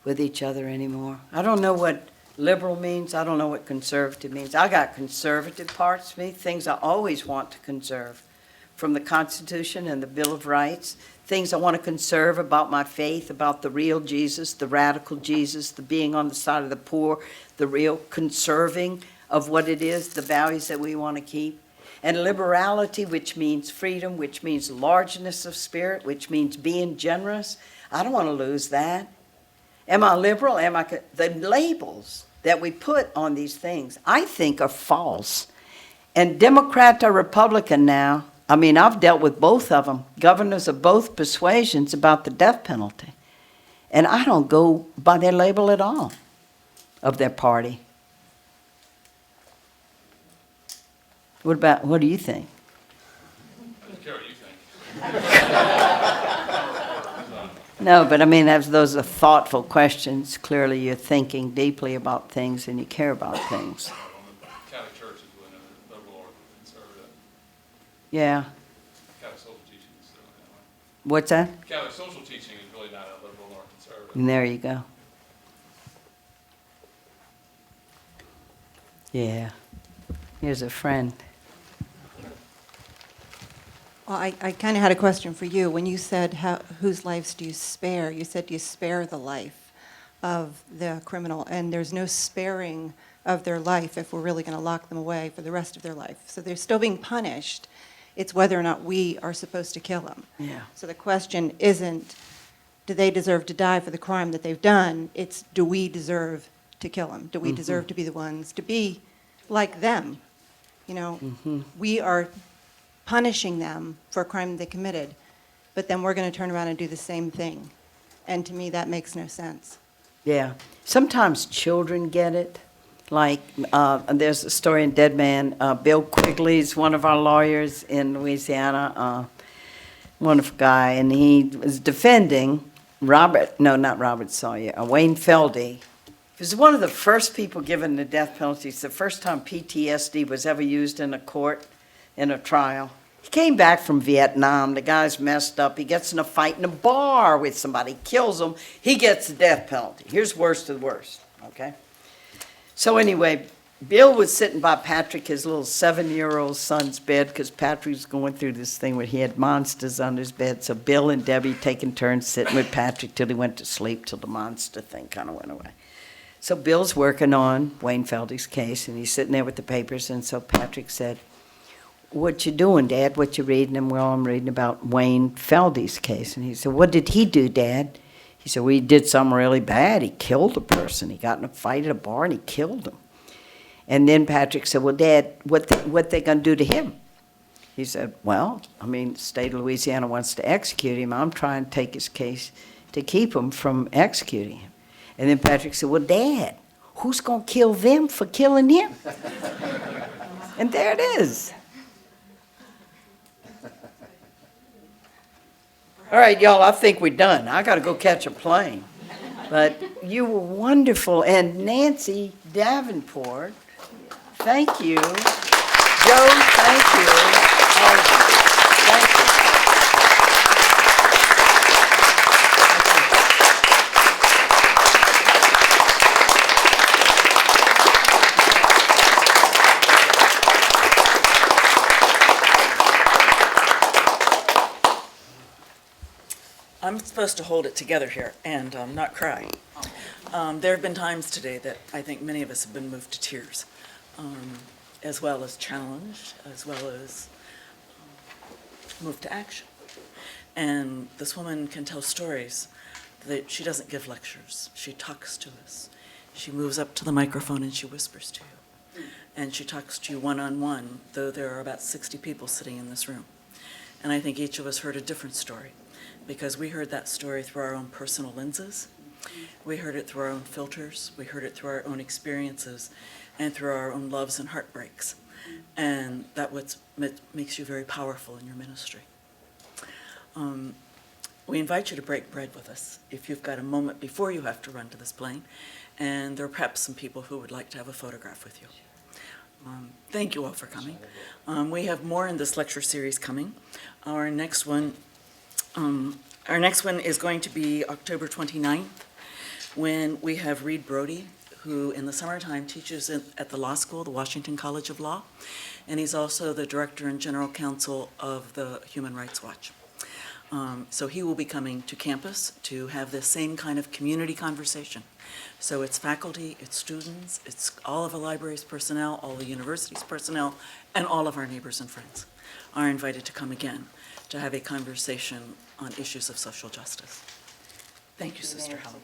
with each other anymore. I don't know what liberal means. I don't know what conservative means. I got conservative parts of me, things I always want to conserve, from the Constitution and the Bill of Rights, things I want to conserve about my faith, about the real Jesus, the radical Jesus, the being on the side of the poor, the real conserving of what it is, the values that we want to keep. And liberality, which means freedom, which means largeness of spirit, which means being generous. I don't want to lose that. Am I liberal? The labels that we put on these things, I think, are false. And Democrat or Republican now, I mean, I've dealt with both of them, governors of both persuasions about the death penalty. And I don't go by their label at all of their party. What do you think? I don't care what you think. No, but I mean, those are thoughtful questions. Clearly, you're thinking deeply about things and you care about things. Catholic Church is really not liberal or conservative. Yeah. Catholic social teaching is certainly that way. What's that? Catholic social teaching is really not a liberal nor conservative. And there you go. Yeah. Here's a friend. Well, I kind of had a question for you. When you said, whose lives do you spare? You said you spare the life of the criminal, and there's no sparing of their life if we're really going to lock them away for the rest of their life. So they're still being punished. It's whether or not we are supposed to kill them. Yeah. So the question isn't do they deserve to die for the crime that they've done? It's, do we deserve to kill them? Do we deserve to be the ones to be like them? You know, we are punishing them for a crime they committed, but then we're going to turn around and do the same thing. And to me, that makes no sense. Yeah. Sometimes children get it. Like, there's a story in Dead Man. Bill Quigley's one of our lawyers in Louisiana, wonderful guy, and he was defending Wayne Feldy. He was one of the first people given the death penalty. It's the first time PTSD was ever used in a court, in a trial. He came back from Vietnam. The guy's messed up. He gets in a fight in a bar with somebody, kills him. He gets the death penalty. Here's worst of the worst, okay? So anyway, Bill was sitting by Patrick, his little 7-year-old son's bed, because Patrick was going through this thing where he had monsters on his bed. So Bill and Debbie taking turns sitting with Patrick till he went to sleep, till the monster thing kind of went away. So Bill's working on Wayne Feldy's case, and he's sitting there with the papers, and so Patrick said, "What you doing, Dad? What you reading?" And well, I'm reading about Wayne Feldy's case. And he said, "What did he do, Dad?" He said, "Well, he did something really bad. He killed a person. He got in a fight at a bar and he killed him." And then Patrick said, "Well, Dad, what they gonna do to him?" He said, "Well, I mean, the state of Louisiana wants to execute him. I'm trying to take his case to keep him from executing him." And then Patrick said, "Well, Dad, who's gonna kill them for killing him?" And there it is. All right, y'all, I think we're done. I got to go catch a plane. But you were wonderful. And Nancy Davenport, thank you. Joe, thank you. All of you. Thank you. I'm supposed to hold it together here and not cry. There have been times today that I think many of us have been moved to tears, as well as challenged, as well as moved to action. And this woman can tell stories that she doesn't give lectures. She talks to us. She moves up to the microphone and she whispers to you. And she talks to you one-on-one, though there are about 60 people sitting in this room. And I think each of us heard a different story, because we heard that story through our own personal lenses. We heard it through our own filters. We heard it through our own experiences and through our own loves and heartbreaks. And that's what makes you very powerful in your ministry. We invite you to break bread with us if you've got a moment before you have to run to this plane. And there are perhaps some people who would like to have a photograph with you. Thank you all for coming. We have more in this lecture series coming. Our next one is going to be October 29th, when we have Reed Brody, who in the summertime teaches at the law school, the Washington College of Law, and he's also the director and general counsel of the Human Rights Watch. So he will be coming to campus to have this same kind of community conversation. So it's faculty, it's students, it's all of the library's personnel, all the university's personnel, and all of our neighbors and friends are invited to come again to have a conversation on issues of social justice. Thank you, Sister Helen.